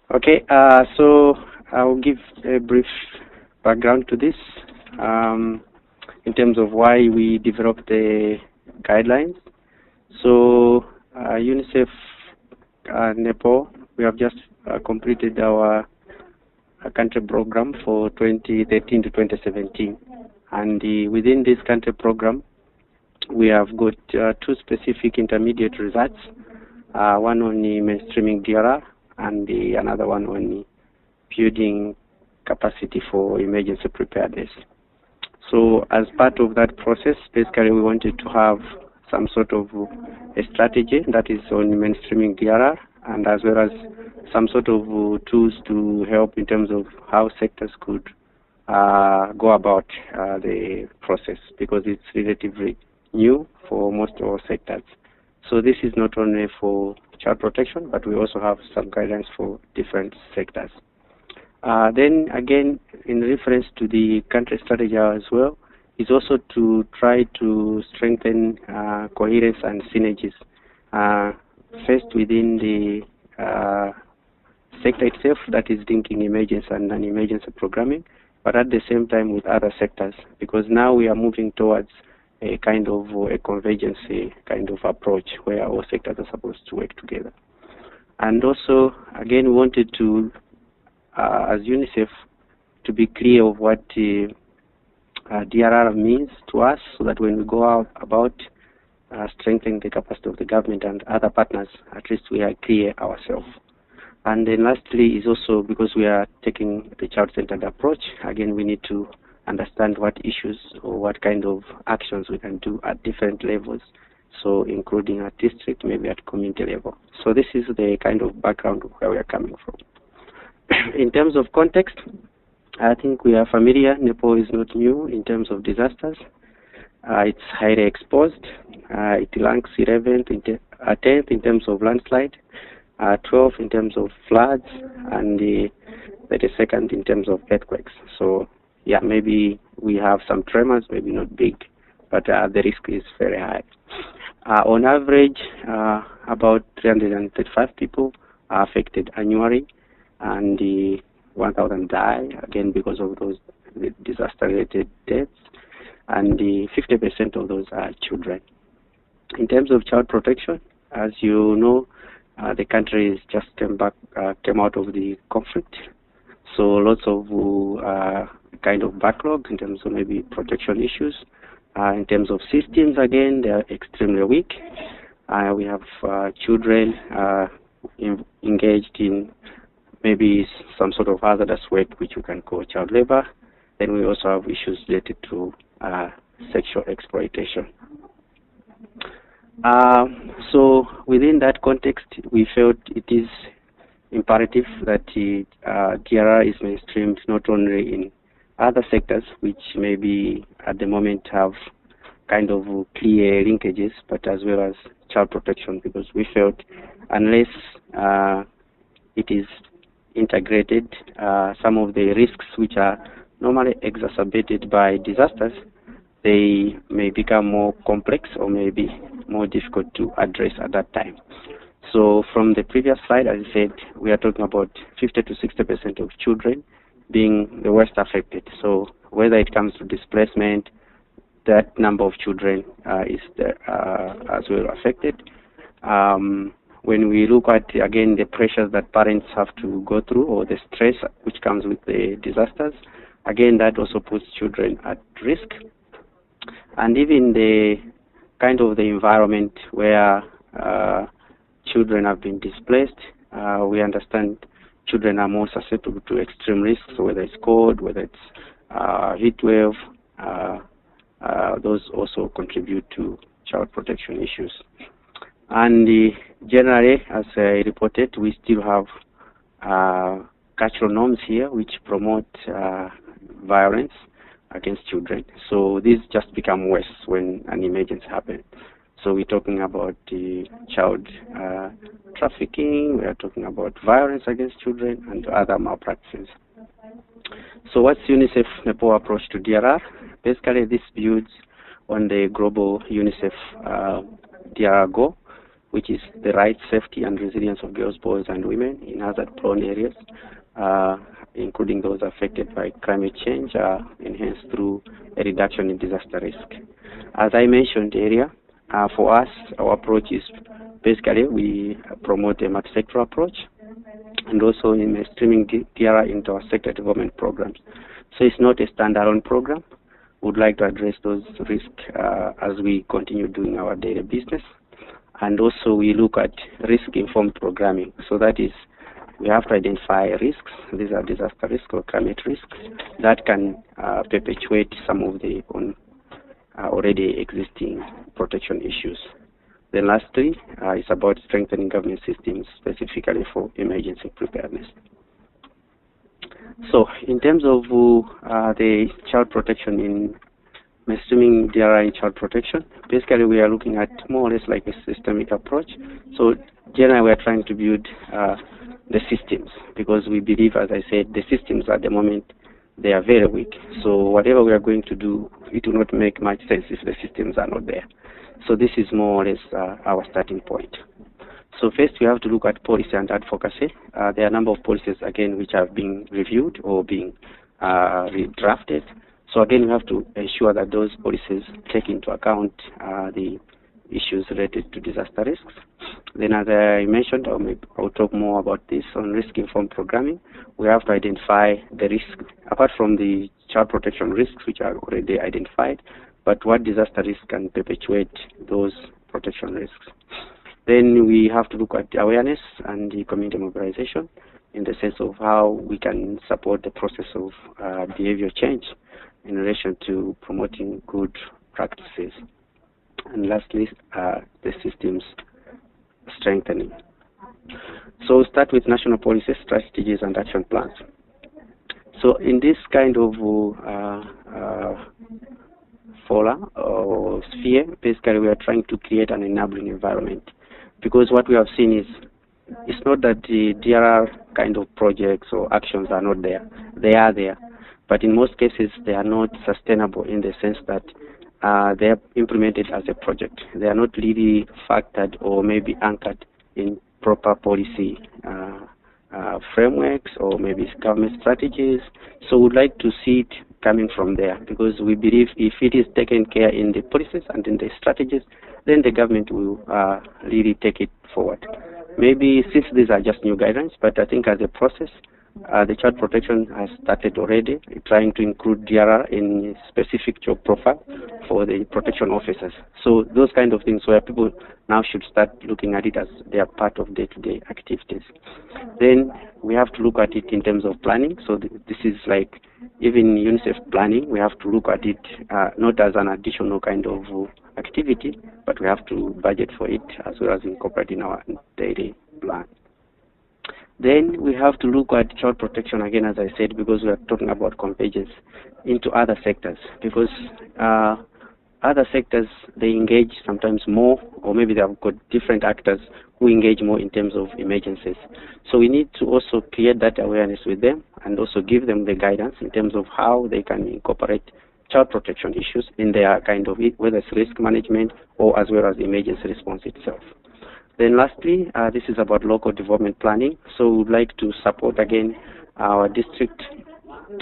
Okay, so I'll give a brief background to this in terms of why we developed the guidelines. So UNICEF Nepal, we have just completed our country program for 2013 to 2017. And within this country program, we have got two specific intermediate results, one on the mainstreaming DRR and another one on building capacity for emergency preparedness. So as part of that process, basically we wanted to have some sort of a strategy that is on mainstreaming DRR, and as well as some sort of tools to help in terms of how sectors could go about the process, because it's relatively new for most of our sectors. So this is not only for child protection, but we also have some guidance for different sectors. Then again, in reference to the country strategy as well, is also to try to strengthen coherence and synergies, first within the sector itself, that is linking emergency and non-emergency programming, but at the same time with other sectors, because now we are moving towards a kind of a convergence kind of approach where all sectors are supposed to work together. And also, again, we wanted to, as UNICEF, to be clear of what DRR means to us, so that when we go out about strengthening the capacity of the government and other partners, at least we are clear ourselves. And then lastly is also because we are taking the child-centered approach, again, we need to understand what issues or what kind of actions we can do at different levels, so including at district, maybe at community level. So this is the kind of background of where we are coming from. In terms of context, I think we are familiar. Nepal is not new in terms of disasters. It's highly exposed. It ranks 10th in terms of landslide, 12th in terms of floods, and 32nd in terms of earthquakes. So yeah, maybe we have some tremors, maybe not big, but the risk is very high. On average, about 335 people are affected annually, and 1,000 die, again, because of those disaster-related deaths, and 50% of those are children. In terms of child protection, as you know, the country has just came out of the conflict, so lots of kind of backlog in terms of maybe protection issues. In terms of systems, again, they are extremely weak. We have children engaged in maybe some sort of hazardous work, which we can call child labor. Then we also have issues related to sexual exploitation. So within that context, we felt it is imperative that DRR is mainstreamed not only in other sectors, which maybe at the moment have kind of clear linkages, but as well as child protection, because we felt unless it is integrated, some of the risks which are normally exacerbated by disasters, they may become more complex or maybe more difficult to address at that time. So from the previous slide, as I said, we are talking about 50 to 60% of children being the worst affected. So whether it comes to displacement, that number of children is as well affected. When we look at, again, the pressures that parents have to go through, or the stress which comes with the disasters, again, that also puts children at risk. And even the kind of the environment where children have been displaced, we understand children are more susceptible to extreme risks, so whether it's cold, whether it's heat wave, those also contribute to child protection issues. And generally, as I reported, we still have cultural norms here which promote violence against children. So these just become worse when an emergency happens. So we're talking about the child trafficking, we are talking about violence against children and other malpractices. So what's UNICEF Nepal approach to DRR? Basically, this builds on the global UNICEF DRR goal, which is the right, safety, and resilience of girls, boys, and women in hazard-prone areas, including those affected by climate change, enhanced through a reduction in disaster risk. As I mentioned earlier, for us, our approach is basically we promote a multi-sector approach, and also in streaming DRR into our sector development programs. So it's not a standalone program. We would like to address those risks as we continue doing our daily business. And also we look at risk-informed programming. So that is, we have to identify risks. These are disaster risks or climate risks that can perpetuate some of the already existing protection issues. Then lastly, it's about strengthening government systems specifically for emergency preparedness. So in terms of the child protection in mainstreaming DRR in child protection, basically we are looking at more or less like a systemic approach. So generally we are trying to build the systems, because we believe, as I said, the systems at the moment, they are very weak. So whatever we are going to do, it will not make much sense if the systems are not there. So this is more or less our starting point. So first we have to look at policy and advocacy. There are a number of policies, again, which have been reviewed or being redrafted. So again, we have to ensure that those policies take into account the issues related to disaster risks. Then, as I mentioned, I'll talk more about this on risk-informed programming. We have to identify the risk, apart from the child protection risks, which are already identified, but what disaster risks can perpetuate those protection risks. Then we have to look at awareness and the community mobilization in the sense of how we can support the process of behavior change in relation to promoting good practices. And lastly, the systems strengthening. So we'll start with national policies, strategies, and action plans. So in this kind of fora or sphere, basically we are trying to create an enabling environment, because what we have seen is it's not that the DRR kind of projects or actions are not there. They are there, but in most cases they are not sustainable in the sense that they are implemented as a project. They are not really factored or maybe anchored in proper policy frameworks or maybe government strategies. So we'd like to see it coming from there, because we believe if it is taken care in the policies and in the strategies, then the government will really take it forward. Maybe since these are just new guidelines, but I think as a process, the child protection has started already, trying to include DRR in specific job profile for the protection officers. So those kind of things where people now should start looking at it as they are part of day-to-day activities. Then we have to look at it in terms of planning. So this is like even UNICEF planning, we have to look at it not as an additional kind of activity, but we have to budget for it as well as incorporate in our daily plan. Then we have to look at child protection again, as I said, because we are talking about convergence into other sectors, because other sectors, they engage sometimes more, or maybe they have got different actors who engage more in terms of emergencies. So we need to also create that awareness with them and also give them the guidance in terms of how they can incorporate child protection issues in their kind of, whether it's risk management or as well as emergency response itself. Then lastly, this is about local development planning. So we would like to support again our district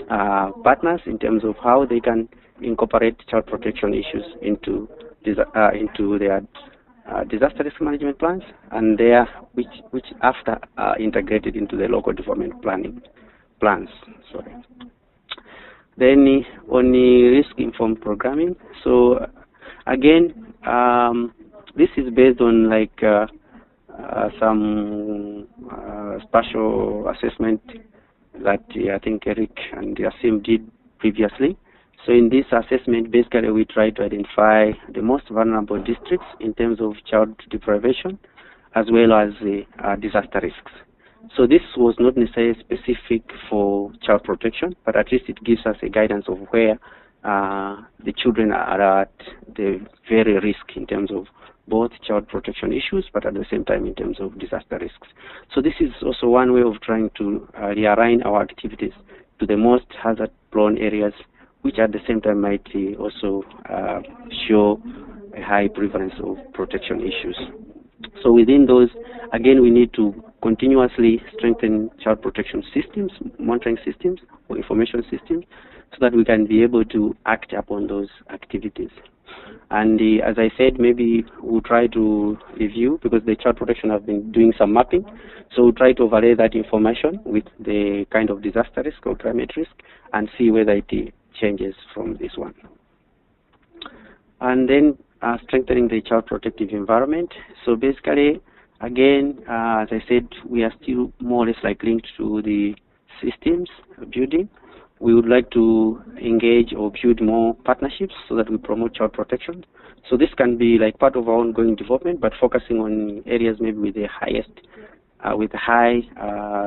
partners in terms of how they can incorporate child protection issues into their disaster risk management plans, and which after are integrated into the local development planning plans. Sorry. Then on the risk-informed programming. So again, this is based on like some spatial assessment that I think Eric and Yasim did previously. So in this assessment, basically we try to identify the most vulnerable districts in terms of child deprivation as well as the disaster risks. So this was not necessarily specific for child protection, but at least it gives us a guidance of where the children are at the very risk in terms of both child protection issues, but at the same time in terms of disaster risks. So this is also one way of trying to realign our activities to the most hazard-prone areas, which at the same time might also show a high prevalence of protection issues. So within those, again, we need to continuously strengthen child protection systems, monitoring systems, or information systems, so that we can be able to act upon those activities. And as I said, maybe we'll try to review, because the child protection have been doing some mapping, so we'll try to overlay that information with the kind of disaster risk or climate risk and see whether it changes from this one. And then strengthening the child protective environment. So basically, again, as I said, we are still more or less like linked to the systems building. We would like to engage or build more partnerships so that we promote child protection. So this can be like part of our ongoing development, but focusing on areas maybe with the highest, with high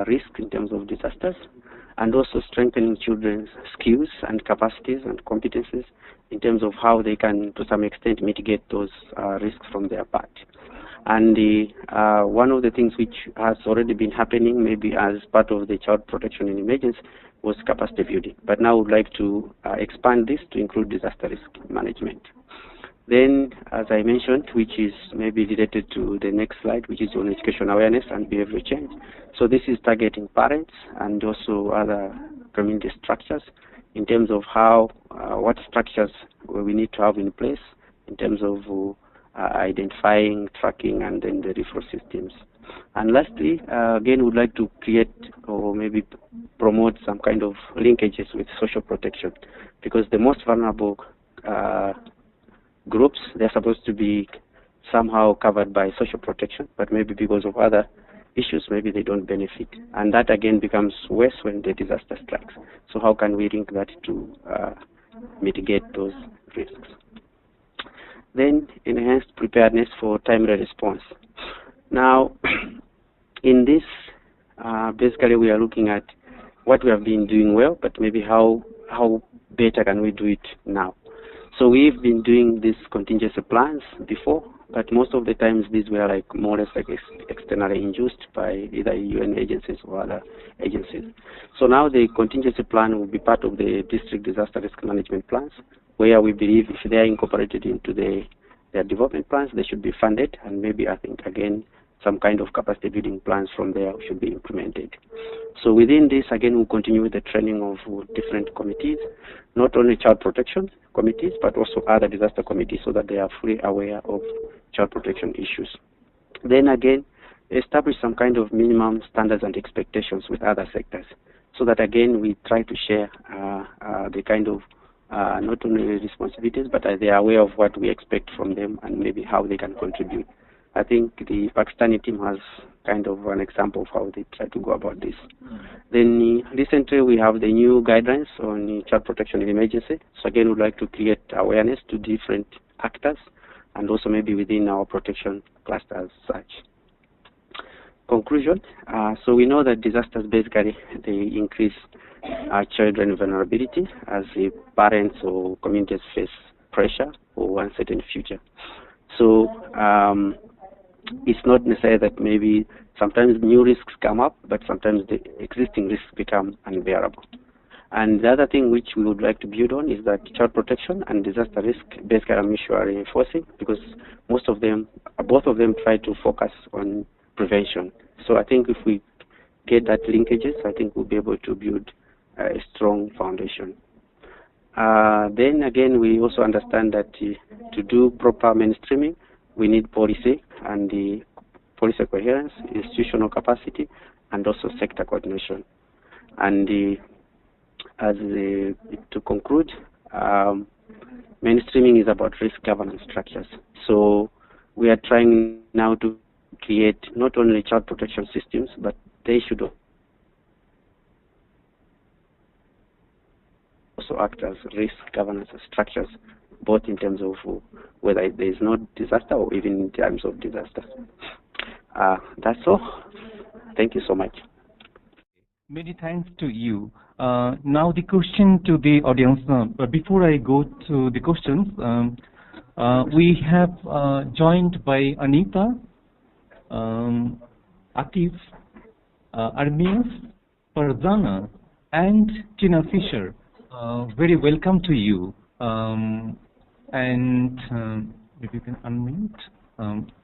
risk in terms of disasters, and also strengthening children's skills and capacities and competencies in terms of how they can, to some extent, mitigate those risks from their part. And one of the things which has already been happening, maybe as part of the child protection in emergency, was capacity building. But now we would like to expand this to include disaster risk management. Then, as I mentioned, which is maybe related to the next slide, which is on education awareness and behavioral change. So this is targeting parents and also other community structures in terms of how, what structures we need to have in place in terms of identifying, tracking, and then the referral systems. And lastly, again, we'd like to create or maybe promote some kind of linkages with social protection, because the most vulnerable groups, they're supposed to be somehow covered by social protection, but maybe because of other issues, maybe they don't benefit. And that again becomes worse when the disaster strikes. So how can we link that to mitigate those risks? Then enhanced preparedness for timely response. Now, in this, basically we are looking at what we have been doing well, but maybe how better can we do it now. So we've been doing these contingency plans before, but most of the times these were like more or less like externally induced by either UN agencies or other agencies. So now the contingency plan will be part of the district disaster risk management plans, where we believe if they are incorporated into their development plans, they should be funded, and maybe I think again some kind of capacity building plans from there should be implemented. So within this, again, we'll continue with the training of different committees, not only child protection committees, but also other disaster committees, so that they are fully aware of child protection issues. Then again, establish some kind of minimum standards and expectations with other sectors, so that again, we try to share the kind of not only responsibilities, but they are aware of what we expect from them and maybe how they can contribute. I think the Pakistani team has kind of an example of how they try to go about this. Then recently we have the new guidelines on child protection in emergency. So again, we'd like to create awareness to different actors and also maybe within our protection cluster as such. Conclusion, so we know that disasters basically, they increase children vulnerability as the parents or communities face pressure for uncertain future. So it's not necessary that maybe sometimes new risks come up, but sometimes the existing risks become unbearable. And the other thing which we would like to build on is that child protection and disaster risk basically are mutually reinforcing, because both of them try to focus on prevention. So I think if we get that linkages, I think we'll be able to build a strong foundation. Then again, we also understand that to do proper mainstreaming, we need policy and the policy coherence, institutional capacity, and also sector coordination. And to conclude, mainstreaming is about risk governance structures. So we are trying now to create not only child protection systems, but they should also act as risk governance structures, both in terms of whether there is no disaster or even in terms of disaster. That's all. Thank you so much. Many thanks to you. Now the question to the audience. But before I go to the questions, we have joined by Anita, Atif, Armias, Farzana, and Tina Fisher. Very welcome to you. And maybe you can unmute.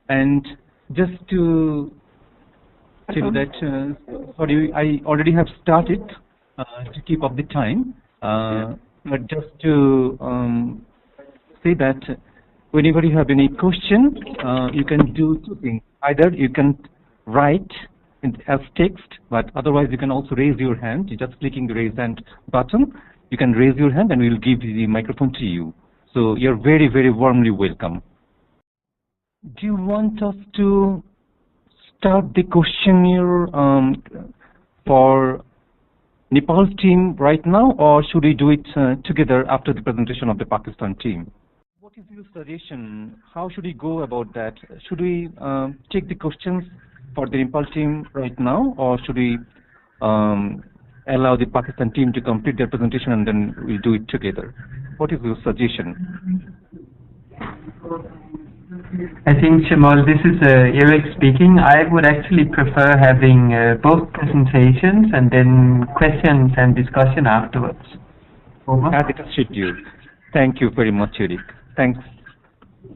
And just to tell you that, sorry, I already have started to keep up the time, but just to say that whenever you have any question, you can do two things. Either you can write as text, but otherwise you can also raise your hand. You're just clicking the raise hand button. You can raise your hand and we will give the microphone to you. So you're very, very warmly welcome. Do you want us to start the questionnaire for Nepal's team right now, or should we do it together after the presentation of the Pakistan team? What is your suggestion? How should we go about that? Should we take the questions for the Nepal team right now, or should we allow the Pakistan team to complete their presentation and then we'll do it together? What is your suggestion? I think, Shamal, this is Eric speaking. I would actually prefer having both presentations and then questions and discussion afterwards. Over. As it is scheduled. Thank you very much, Eric. Thanks.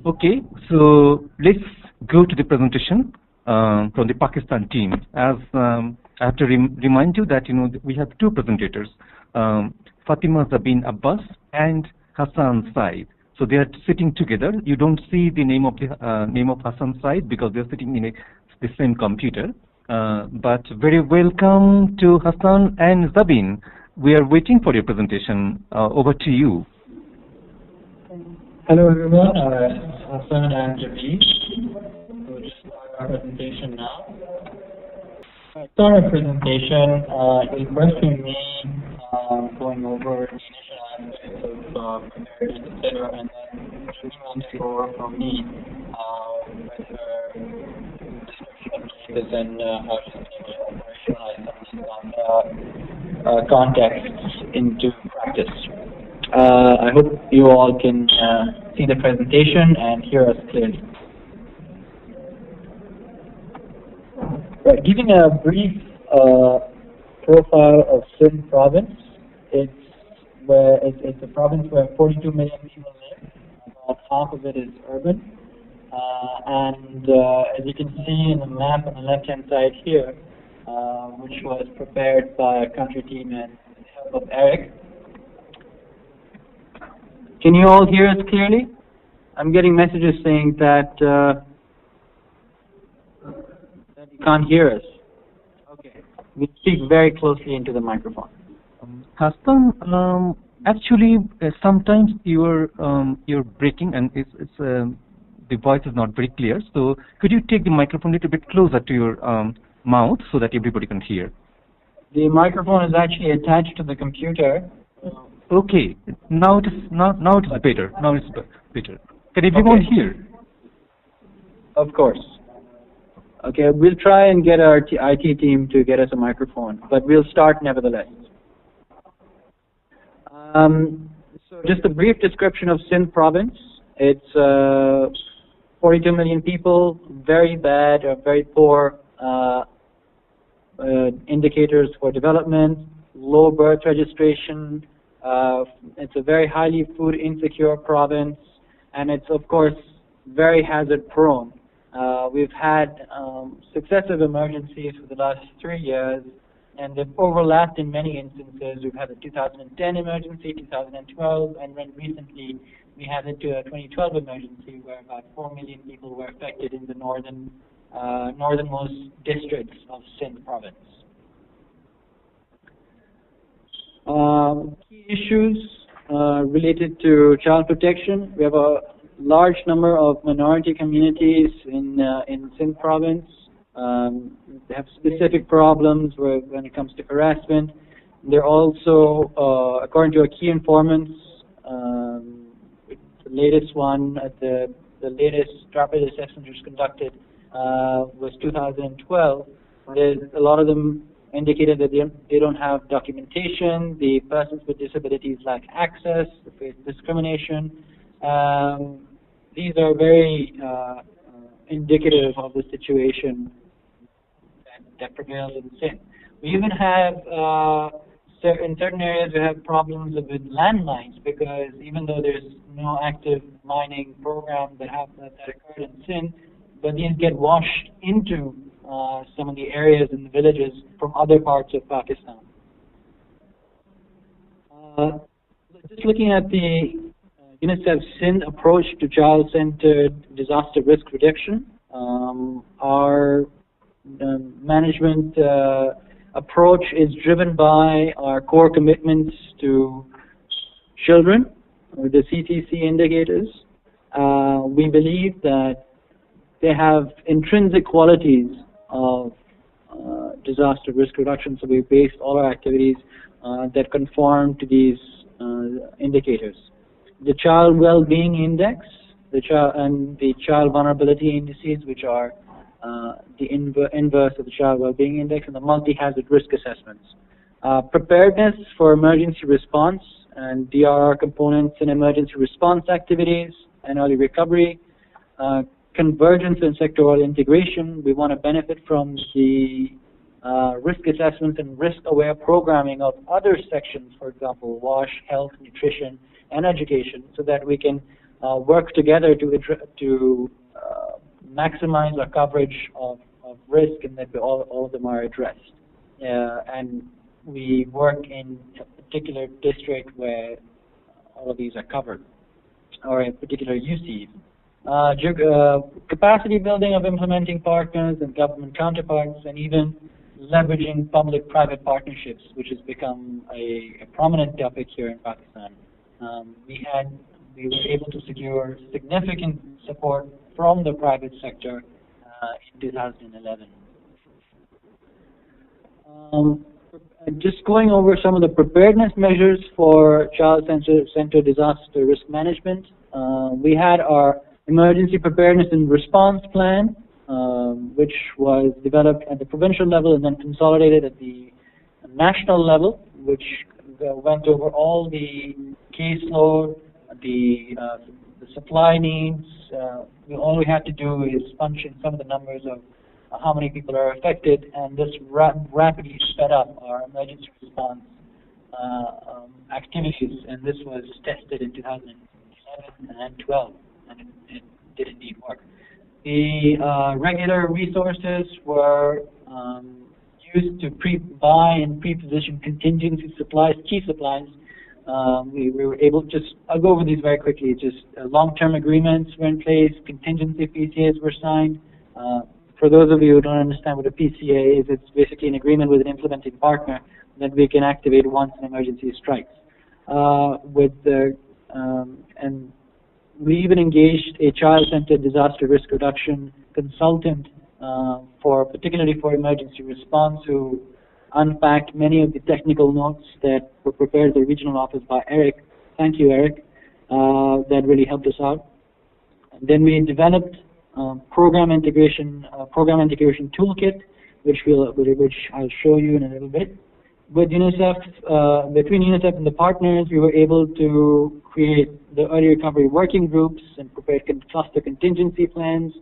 Okay, so let's go to the presentation from the Pakistan team. As I have to remind you that we have two presentators, Fatima Zabin Abbas and Hassan Said. So they are sitting together. You don't see the name of Hassan Said because they're sitting in the same computer. But very welcome to Hassan and Zabin. We are waiting for your presentation. Over to you. Hello everyone, Hassan and Zabin. We'll just start our presentation now. To start our presentation, you'll first be me going over the initial aspects of preparedness, etc., and then Shamim will take over from me with her description of cases and how she's been able to operationalize some of these contexts into practice. I hope you all can see the presentation and hear us clearly. Right, giving a brief profile of Sindh province. It's a province where 42 million people live. About half of it is urban. And as you can see in the map on the left-hand side here, which was prepared by a country team and with the help of Eric. Can you all hear us clearly? I'm getting messages saying that you can't hear us. Okay. We speak very closely into the microphone. Hassan, actually, sometimes you're breaking and the voice is not very clear. So could you take the microphone a little bit closer to your mouth so that everybody can hear? The microphone is actually attached to the computer. Okay, now it is better. Now it's better. Can everyone hear? Of course. Okay, we'll try and get our IT team to get us a microphone, but we'll start nevertheless. So just a brief description of Sindh province. It's 42 million people, very bad or very poor indicators for development, low birth registration. It's a very highly food insecure province, and it's of course very hazard prone. We've had successive emergencies for the last 3 years, and they've overlapped in many instances. We've had the 2010 emergency, 2012, and then recently we had the 2012 emergency where about 4 million people were affected in the northernmost districts of Sindh province. Key issues related to child protection. We have a large number of minority communities in Sindh province. They have specific problems when it comes to harassment. They're also, according to our key informants, the latest one, the latest rapid assessment was conducted was 2012. A lot of them indicated that they don't have documentation, the persons with disabilities lack access, they face discrimination. These are very indicative of the situation that prevails in Sindh. We even have, in certain areas, we have problems with landmines because even though there's no active mining program that occurred in Sindh, but these get washed into some of the areas in the villages from other parts of Pakistan. Just looking at the UNICEF Sindh approach to child-centered disaster risk reduction, our management approach is driven by our core commitments to children, the CTC indicators. We believe that they have intrinsic qualities of disaster risk reduction, so we based all our activities that conform to these indicators. The Child Well-Being Index, and the Child Vulnerability Indices, which are the inverse of the Child Well-Being Index, and the multi-hazard risk assessments. Preparedness for emergency response and DRR components in emergency response activities and early recovery. Convergence and sectoral integration. We want to benefit from the risk assessments and risk-aware programming of other sections, for example, WASH, health, nutrition, and education, so that we can work together to maximize our coverage of risk, and that all of them are addressed. And we work in a particular district where all of these are covered, or a particular UC. Capacity building of implementing partners and government counterparts, and even leveraging public-private partnerships, which has become a prominent topic here in Pakistan. We were able to secure significant support from the private sector in 2011. Just going over some of the preparedness measures for child-centered disaster risk management. We had our Emergency Preparedness and Response Plan, which was developed at the provincial level and then consolidated at the national level, which went over all the caseload, the supply needs. All we had to do is punch in some of the numbers of how many people are affected, and this rapidly sped up our emergency response activities, and this was tested in 2011 and 12, and it did indeed work. The regular resources were used to pre-buy and pre-position contingency supplies, key supplies. We were able to I'll go over these very quickly. Just long-term agreements were in place, contingency PCAs were signed. For those of you who don't understand what a PCA is, it's basically an agreement with an implementing partner that we can activate once an emergency strikes. And we even engaged a child-centered disaster risk reduction consultant, particularly for emergency response, who unpacked many of the technical notes that were prepared at the regional office by Eric. Thank you, Eric. That really helped us out. And then we developed program integration toolkit, which I'll show you in a little bit. With UNICEF, between UNICEF and the partners, we were able to create the early recovery working groups and prepare cluster contingency plans,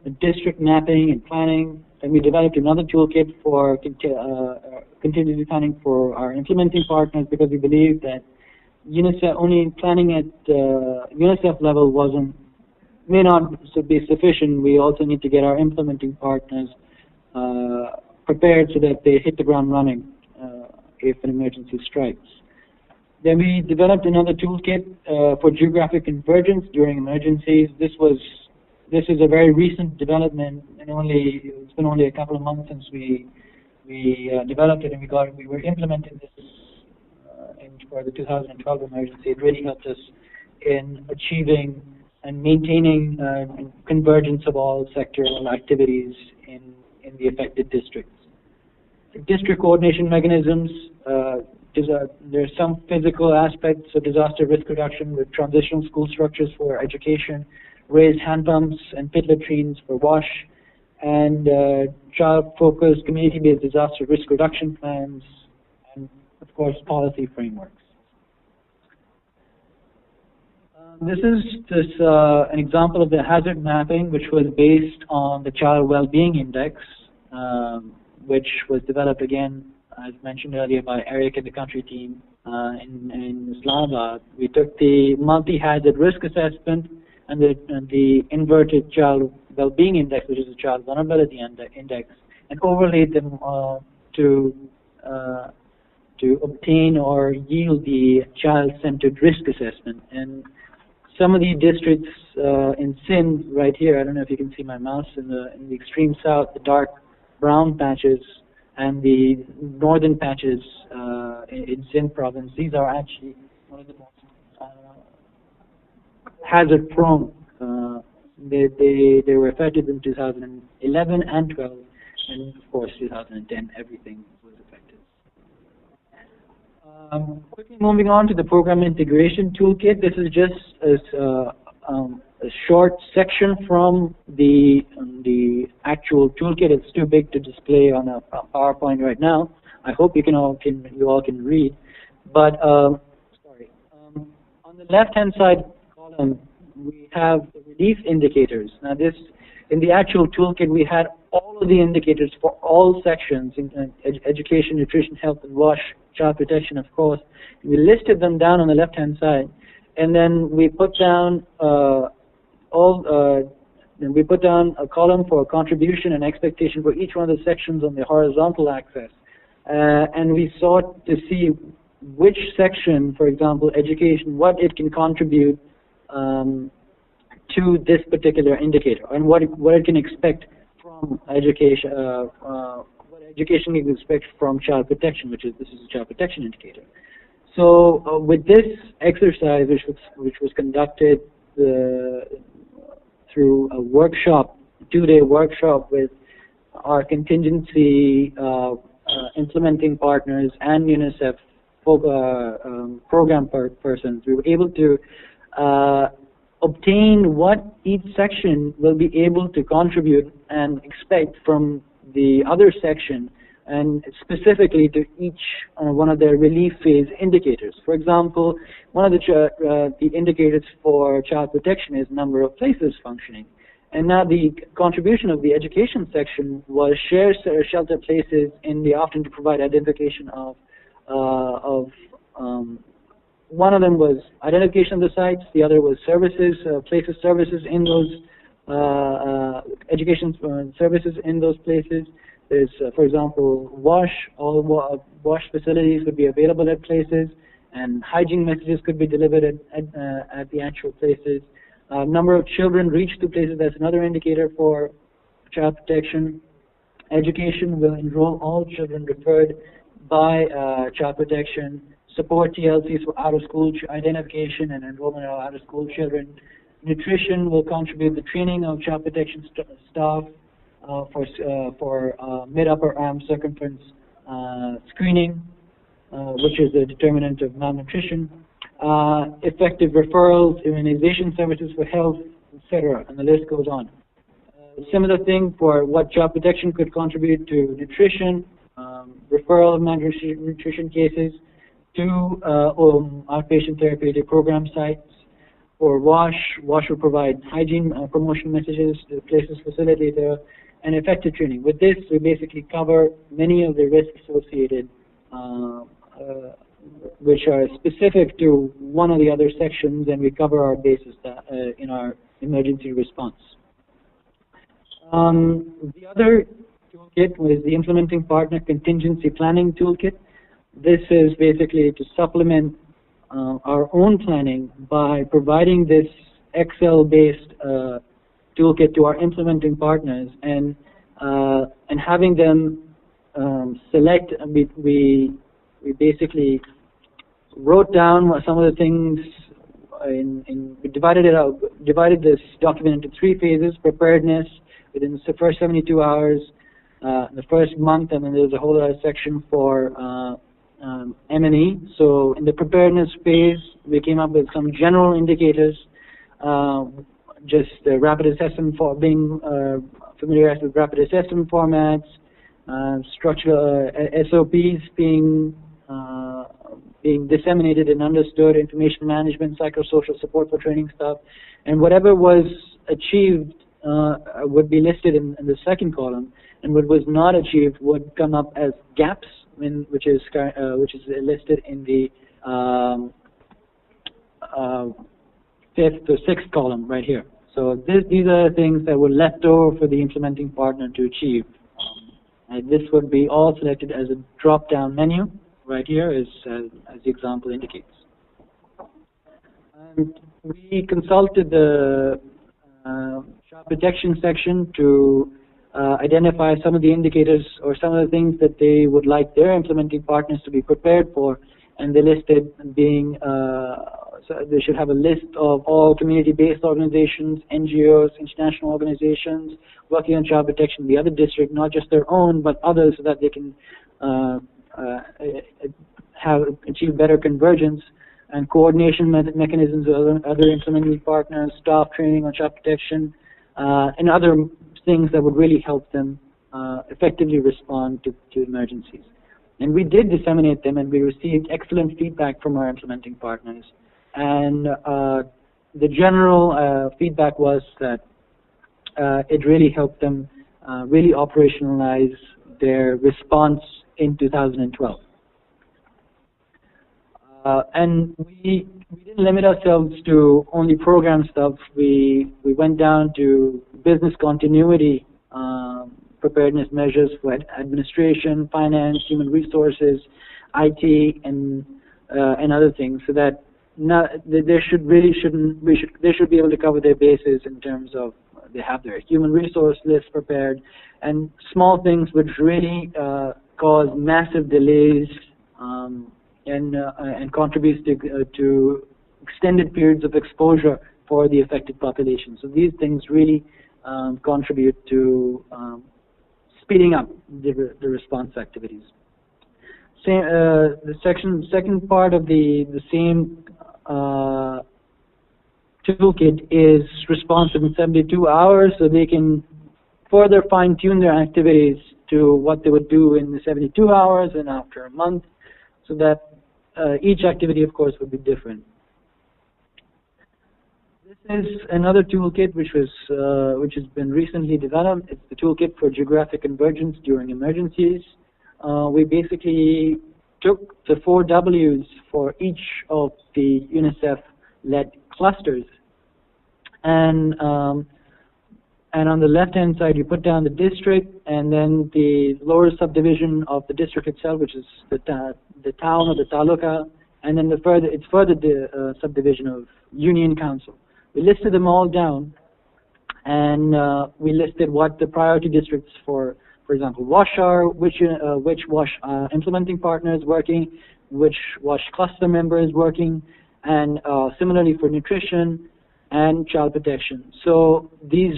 the district mapping and planning. And we developed another toolkit for contingency planning for our implementing partners, because we believe that UNICEF only planning at UNICEF level may not be sufficient. We also need to get our implementing partners prepared so that they hit the ground running if an emergency strikes. Then we developed another toolkit for geographic convergence during emergencies. This is a very recent development, and it's been only a couple of months since we developed it, and we were implementing this for the 2012 emergency. It really helped us in achieving and maintaining convergence of all sectoral activities in the affected districts. District coordination mechanisms. There's some physical aspects of disaster risk reduction with transitional school structures for education, raised hand pumps and pit latrines for WASH, and child-focused community-based disaster risk reduction plans, and of course policy frameworks. This is just an example of the hazard mapping, which was based on the Child Well-Being Index, which was developed again, as mentioned earlier, by Eric and the country team in Islamabad. We took the multi-hazard risk assessment and the inverted child well-being index, which is the child vulnerability index, and overlaid them to obtain or yield the child-centered risk assessment. And some of the districts in Sindh, right here, I don't know if you can see my mouse, in the extreme south, the dark brown patches, and the northern patches in Sindh province, these are actually one of the most hazard-prone. They were affected in 2011 and 12, and of course 2010, everything was affected. Quickly moving on to the program integration toolkit. This is just a short section from the actual toolkit. It's too big to display on a PowerPoint right now. I hope you all can read. But on the left-hand side column, we have the relief indicators. Now, in the actual toolkit, we had all of the indicators for all sections in education, nutrition, health, and WASH, child protection, of course. We listed them down on the left-hand side, and then we put down we put down a column for contribution and expectation for each one of the sections on the horizontal axis, and we sought to see which section, for example, education, what it can contribute to this particular indicator, and what it can expect from education, what education can expect from child protection, this is a child protection indicator. So with this exercise, which was conducted through a workshop, 2-day workshop with our contingency implementing partners and UNICEF program persons, we were able to obtain what each section will be able to contribute and expect from the other section, and specifically to each one of their relief phase indicators. For example, one of the indicators for child protection is number of places functioning. And now the contribution of the education section was share shelter places in the often to provide identification of one of them was identification of the sites, the other was services, places services in those education services in those places. There's, for example, WASH, all WASH facilities would be available at places, and hygiene messages could be delivered at the actual places. Number of children reached to places, that's another indicator for child protection. Education will enroll all children referred by child protection. Support TLCs for out-of-school identification and enrollment of out-of-school children. Nutrition will contribute the training of child protection staff for mid-upper arm circumference screening, which is a determinant of malnutrition. Effective referrals, immunization services for health, etc., and the list goes on. Similar thing for what child protection could contribute to nutrition, referral of malnutrition cases to outpatient therapeutic program sites. For WASH will provide hygiene promotion messages to the places facilitator, and effective training. With this, we basically cover many of the risks associated, which are specific to one of the other sections, and we cover our bases in our emergency response. The other toolkit was the Implementing Partner Contingency Planning Toolkit. This is basically to supplement our own planning by providing this Excel-based toolkit to our implementing partners, and having them select. We basically wrote down some of the things. We divided this document into 3 phases: preparedness within the first 72 hours, the first month, and then there's a whole other section for M&E. So in the preparedness phase, we came up with some general indicators, just the rapid assessment for being familiarized with rapid assessment formats, structural SOPs being disseminated and understood, information management, psychosocial support for training staff, and whatever was achieved would be listed in the second column, and what was not achieved would come up as gaps, which is listed in the fifth or sixth column right here. So these are things that were left over for the implementing partner to achieve. And this would be all selected as a drop-down menu right here, as the example indicates. And we consulted the child protection section to identify some of the indicators or some of the things that they would like their implementing partners to be prepared for, and they listed being so they should have a list of all community-based organizations, NGOs, international organizations working on child protection in the other district, not just their own, but others, so that they can achieve better convergence and coordination mechanisms with other implementing partners, staff training on child protection, and other things that would really help them effectively respond to emergencies. And we did disseminate them, and we received excellent feedback from our implementing partners. And the general feedback was that it really helped them really operationalize their response in 2012. And we didn't limit ourselves to only program stuff. We went down to business continuity preparedness measures for administration, finance, human resources, IT, and other things, so that they should be able to cover their bases in terms of they have their human resource list prepared, and small things which really cause massive delays and contributes to extended periods of exposure for the affected population. So these things really contribute to speeding up the response activities. The second part of the same toolkit is responsive in 72 hours, so they can further fine-tune their activities to what they would do in the 72 hours and after a month, so that each activity, of course, would be different. This is another toolkit which has been recently developed. It's the toolkit for geographic convergence during emergencies. We basically took the 4 Ws for each of the UNICEF-led clusters, and on the left-hand side you put down the district, and then the lower subdivision of the district itself, which is the town or the taluka, and then it's further the subdivision of union council. We listed them all down, and we listed what the priority districts for example, WASH are, which WASH implementing partner is working, which WASH cluster member is working, and similarly for nutrition and child protection. So these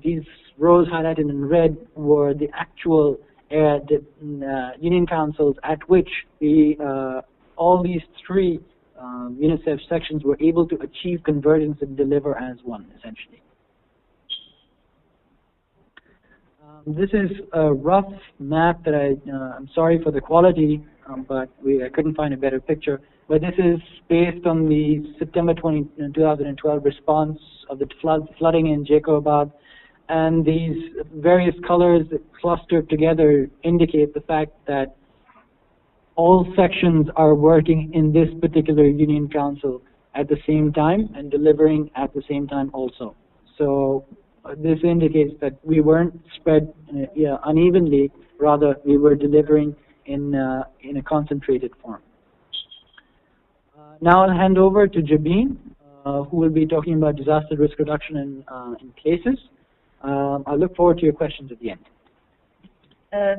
these rows highlighted in red were the actual union councils at which all these 3 UNICEF sections were able to achieve convergence and deliver as one, essentially. This is a rough map that I'm sorry for the quality, but I couldn't find a better picture. But this is based on the September 2012 response of the flooding in Jacobabad, and these various colors that clustered together indicate the fact that all sections are working in this particular union council at the same time and delivering at the same time also. So this indicates that we weren't spread unevenly, rather we were delivering in a concentrated form. Now I'll hand over to Jabin, who will be talking about disaster risk reduction in places. I look forward to your questions at the end.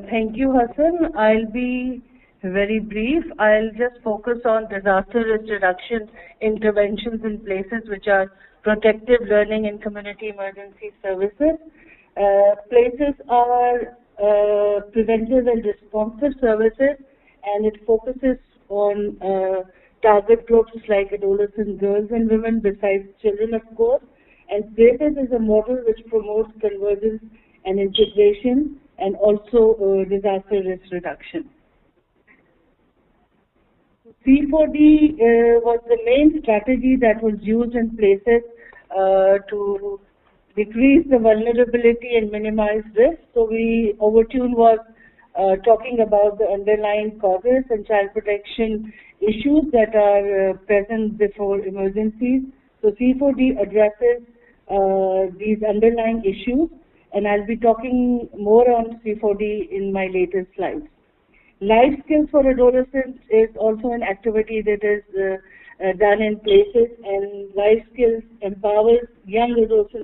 Thank you, Hassan. I'll be very brief. I'll just focus on disaster risk reduction interventions in places, which are protective learning and community emergency services. Places are preventive and responsive services, and it focuses on target groups like adolescent girls and women, besides children, of course. And places is a model which promotes convergence and integration, and also disaster risk reduction. C4D was the main strategy that was used in places to decrease the vulnerability and minimize risk. So Overtune was talking about the underlying causes and child protection issues that are present before emergencies. So C4D addresses these underlying issues, and I'll be talking more on C4D in my later slides. Life skills for adolescents is also an activity that is done in places, and life skills empowers young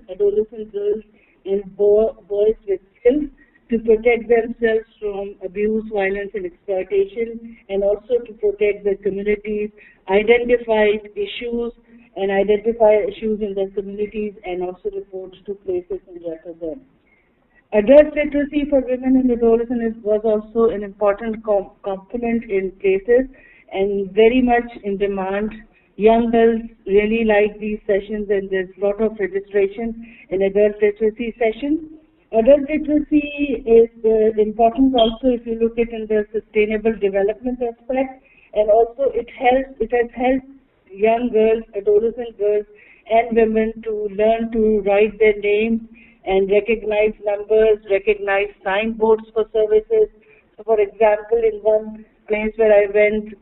adolescent girls and boys with skills to protect themselves from abuse, violence, and exploitation, and also to protect their communities, identify issues in their communities, and also report to places and refer them. Adult literacy for women and adolescents was also an important component in places and very much in demand. Young girls really like these sessions, and there's a lot of registration in adult literacy sessions. Adult literacy is important also if you look at in the sustainable development aspect, and also it has helped young girls, adolescent girls and women to learn to write their names and recognize numbers, recognize signboards for services. So for example, in one place where I went,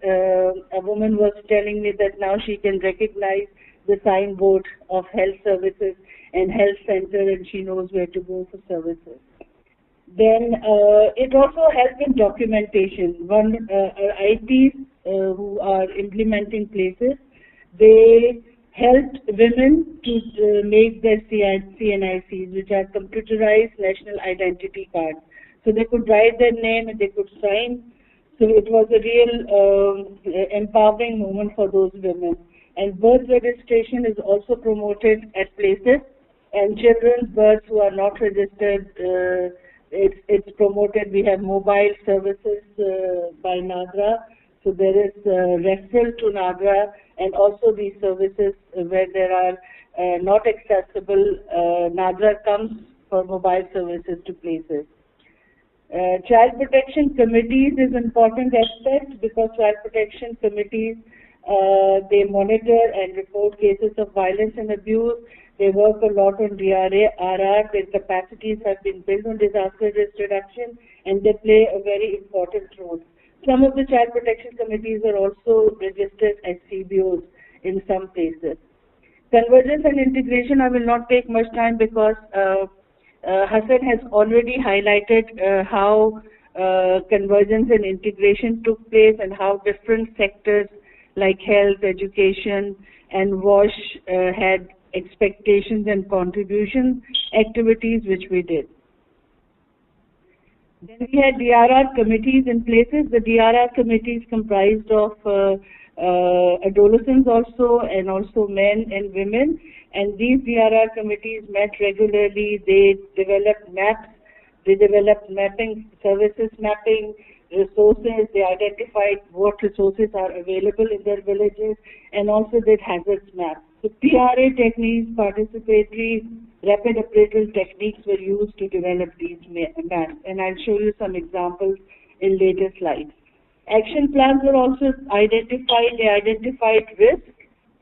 a woman was telling me that now she can recognize the signboard of health services and health center, and she knows where to go for services. Then it also helps in documentation. ITs who are implementing places, they helped women to make their CNICs, which are computerized national identity cards. So they could write their name and they could sign. So it was a real empowering moment for those women. And birth registration is also promoted at places, and children's births who are not registered, it's promoted. We have mobile services by NAGRA. So there is referral to NAGRA, and also these services where there are not accessible, NAGRA comes for mobile services to places. Child protection committees is an important aspect, because child protection committees, they monitor and report cases of violence and abuse. They work a lot on DRR. Their capacities have been built on disaster risk reduction, and they play a very important role. Some of the child protection committees are also registered as CBOs in some places. Convergence and integration, I will not take much time, because Hassan has already highlighted how convergence and integration took place, and how different sectors like health, education, and WASH had expectations and contribution activities which we did. Then we had DRR committees in places. The DRR committees comprised of adolescents also, and also men and women. And these DRR committees met regularly. They developed maps. They developed mapping, services mapping, resources. They identified what resources are available in their villages, and also did hazards maps. So PRA techniques, participatory rapid appraisal techniques, were used to develop these maps, and I'll show you some examples in later slides. Action plans were also identified. They identified risk.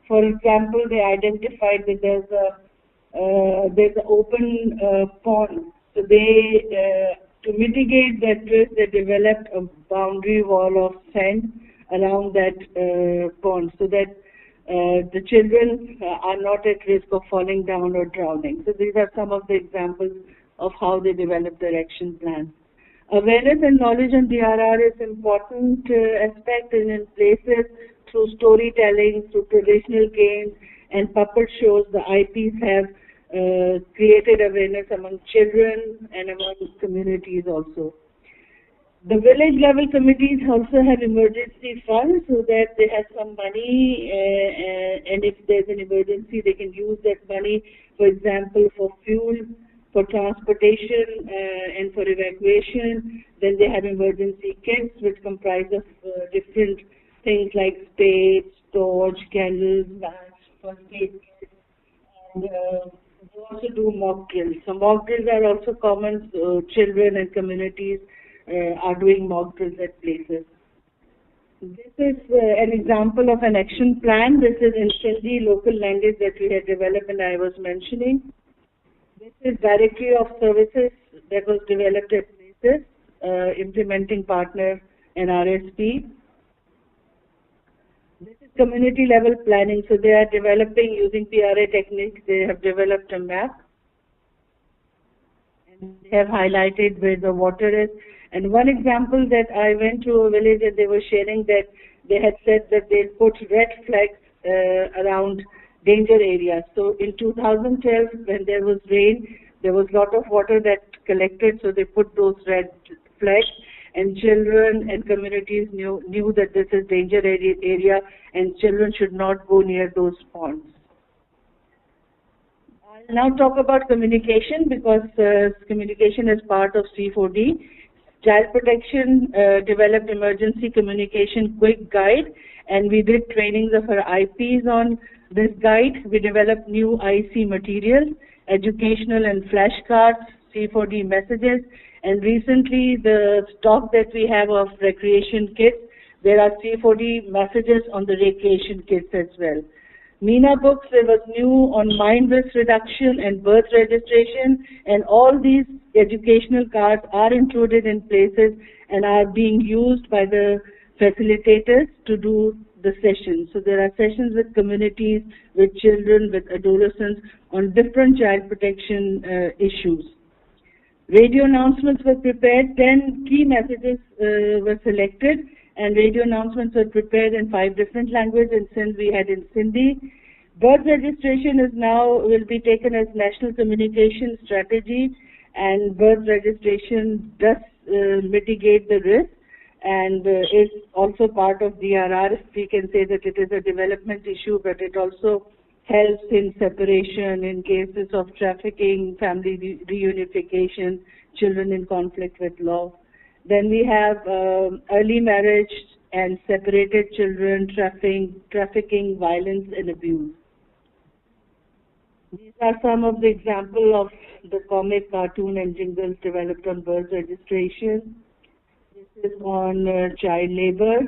For example, they identified that there's an open pond. So they, to mitigate that risk, they developed a boundary wall of sand around that pond, so that the children are not at risk of falling down or drowning. So these are some of the examples of how they develop their action plans. Awareness and knowledge on DRR is important aspect in places through storytelling, through traditional games and puppet shows. The IPs have created awareness among children and among communities also. The village level committees also have emergency funds, so that they have some money, and if there's an emergency, they can use that money, for example, for fuel, for transportation, and for evacuation. Then they have emergency kits, which comprise of different things like spades, torch, candles, match, first aid kits, and they also do mock drills. So mock drills are also common. So children and communities are doing mock drills at places. This is an example of an action plan. This is in Sindhi local language that we had developed and I was mentioning. This is directory of services that was developed at places. implementing partner and RSP. This is community level planning, so they are developing using PRA techniques. They have developed a map and they have highlighted where the water is. And one example that I went to a village and they were sharing that they had said that they put red flags around danger areas. So in 2012, when there was rain, there was a lot of water that collected, so they put those red flags, and children and communities knew that this is danger area and children should not go near those ponds. I'll now talk about communication because communication is part of C4D. Child Protection developed emergency communication quick guide, and we did trainings of our IPs on this guide. We developed new IC materials, educational and flashcards, C4D messages, and recently the stock that we have of recreation kits, there are C4D messages on the recreation kits as well. MENA books, there was new on mind risk reduction and birth registration, and all these educational cards are included in places and are being used by the facilitators to do the sessions. So there are sessions with communities, with children, with adolescents on different child protection issues. Radio announcements were prepared, 10 key messages were selected, and radio announcements were prepared in 5 different languages, and since we had in Sindhi. Birth registration is now will be taken as national communication strategy, and birth registration does mitigate the risk and is also part of DRR. We can say that it is a development issue, but it also helps in separation, in cases of trafficking, family reunification, children in conflict with law. Then we have early marriage and separated children, trafficking, violence and abuse. These are some of the examples of the comic, cartoon and jingles developed on birth registration. This is on child labor,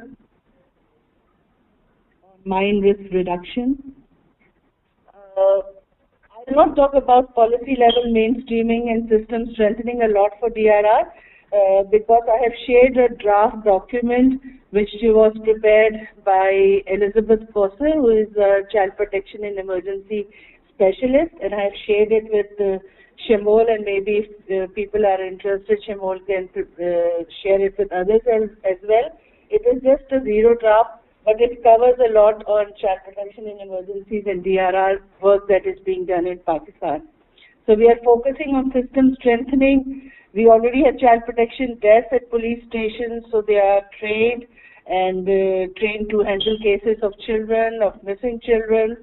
on mind risk reduction. I will not talk about policy level mainstreaming and system strengthening a lot for DRR because I have shared a draft document which was prepared by Elizabeth Kosser, who is a child protection and emergency specialist, and I have shared it with Shemol, and maybe if people are interested, Shemol can share it with others as well. It is just a zero draft, but it covers a lot on child protection in emergencies and DRR work that is being done in Pakistan. So we are focusing on system strengthening. We already have child protection desks at police stations, so they are trained and trained to handle cases of children, of missing children.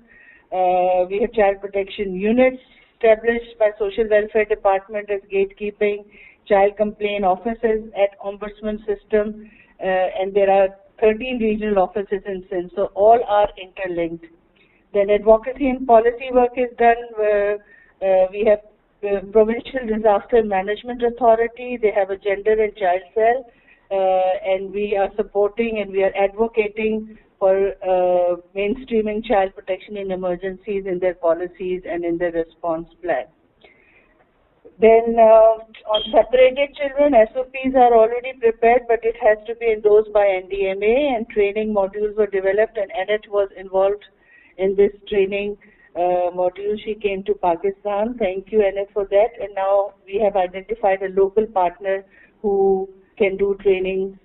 We have child protection units established by Social Welfare Department as gatekeeping, child complaint offices at Ombudsman system, and there are 13 regional offices in Sindh, so all are interlinked. Then advocacy and policy work is done. We have the Provincial Disaster Management Authority. They have a gender and child cell, and we are supporting and we are advocating for mainstreaming child protection in emergencies in their policies and in their response plan. Then on separated children, SOPs are already prepared, but it has to be endorsed by NDMA, and training modules were developed, and Annette was involved in this training module. She came to Pakistan. Thank you, Annette, for that. And now we have identified a local partner who can do trainings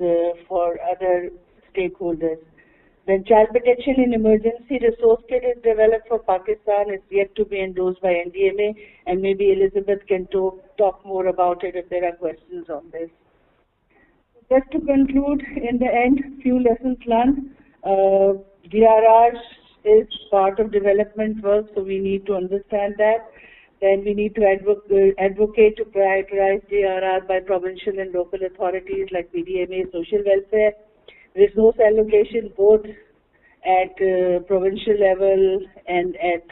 for other stakeholders. Then child protection in emergency resource kit is developed for Pakistan. It's yet to be endorsed by NDMA, and maybe Elizabeth can talk more about it if there are questions on this. Just to conclude, in the end, few lessons learned. DRR is part of development work, so we need to understand that. Then we need to advocate to prioritize DRR by provincial and local authorities like PDMA, social welfare. Resource allocation both at provincial level and at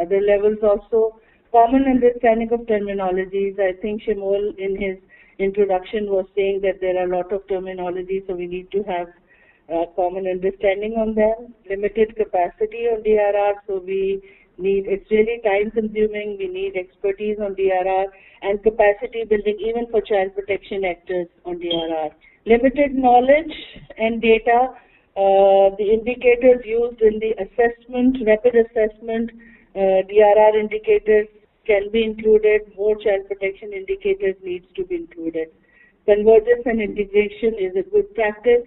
other levels also. Common understanding of terminologies. I think Shemol in his introduction was saying that there are a lot of terminologies, so we need to have common understanding on them. Limited capacity on DRR, so we it's really time consuming. We need expertise on DRR and capacity building even for child protection actors on DRR. Limited knowledge and data, the indicators used in the assessment, rapid assessment, DRR indicators can be included, more child protection indicators needs to be included. Convergence and integration is a good practice.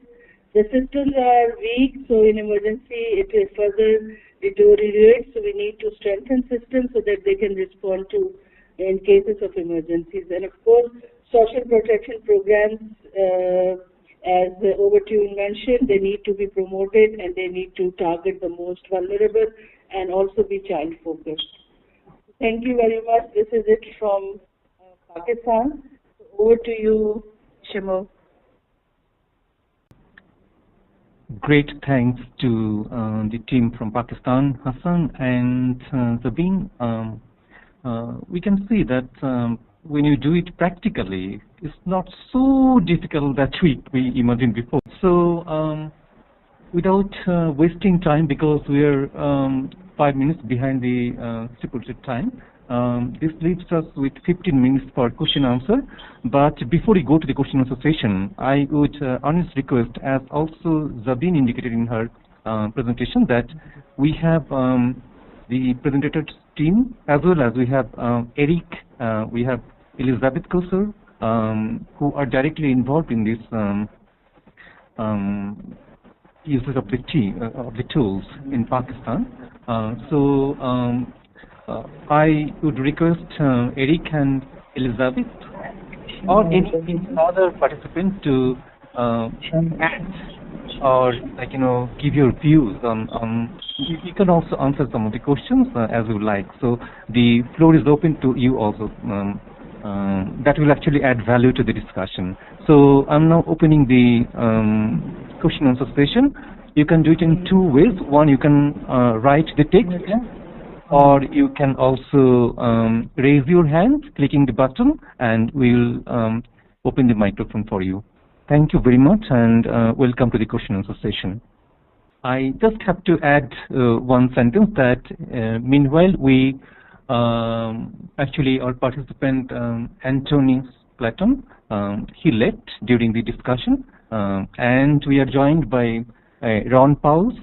The systems are weak, so in emergency it is further deteriorates, so we need to strengthen systems so that they can respond to in cases of emergencies. And of course, social protection programs, as Overtune mentioned, they need to be promoted and they need to target the most vulnerable and also be child focused. Thank you very much. This is it from Pakistan. Over to you, Shimo. Great thanks to the team from Pakistan, Hassan and Zabin. We can see that when you do it practically, it's not so difficult that we imagined before. So without wasting time, because we are 5 minutes behind the stipulated time, this leaves us with 15 minutes for question answer. But before we go to the question answer session, I would honestly request, as also Zabin indicated in her presentation, that we have the presenter team, as well as we have Eric, we have Elizabeth Koser, who are directly involved in this uses of the tools in Pakistan. I would request Eric and Elizabeth or any other participant to add or give your views on. You can also answer some of the questions as you like. So the floor is open to you also. That will actually add value to the discussion. So I'm now opening the question answer session. You can do it in two ways. One, you can write the text, or you can also raise your hand, clicking the button, and we'll open the microphone for you. Thank you very much, and welcome to the question answer session. I just have to add one sentence that meanwhile we actually our participant Anthony Platon, he left during the discussion, and we are joined by Ron Pauls,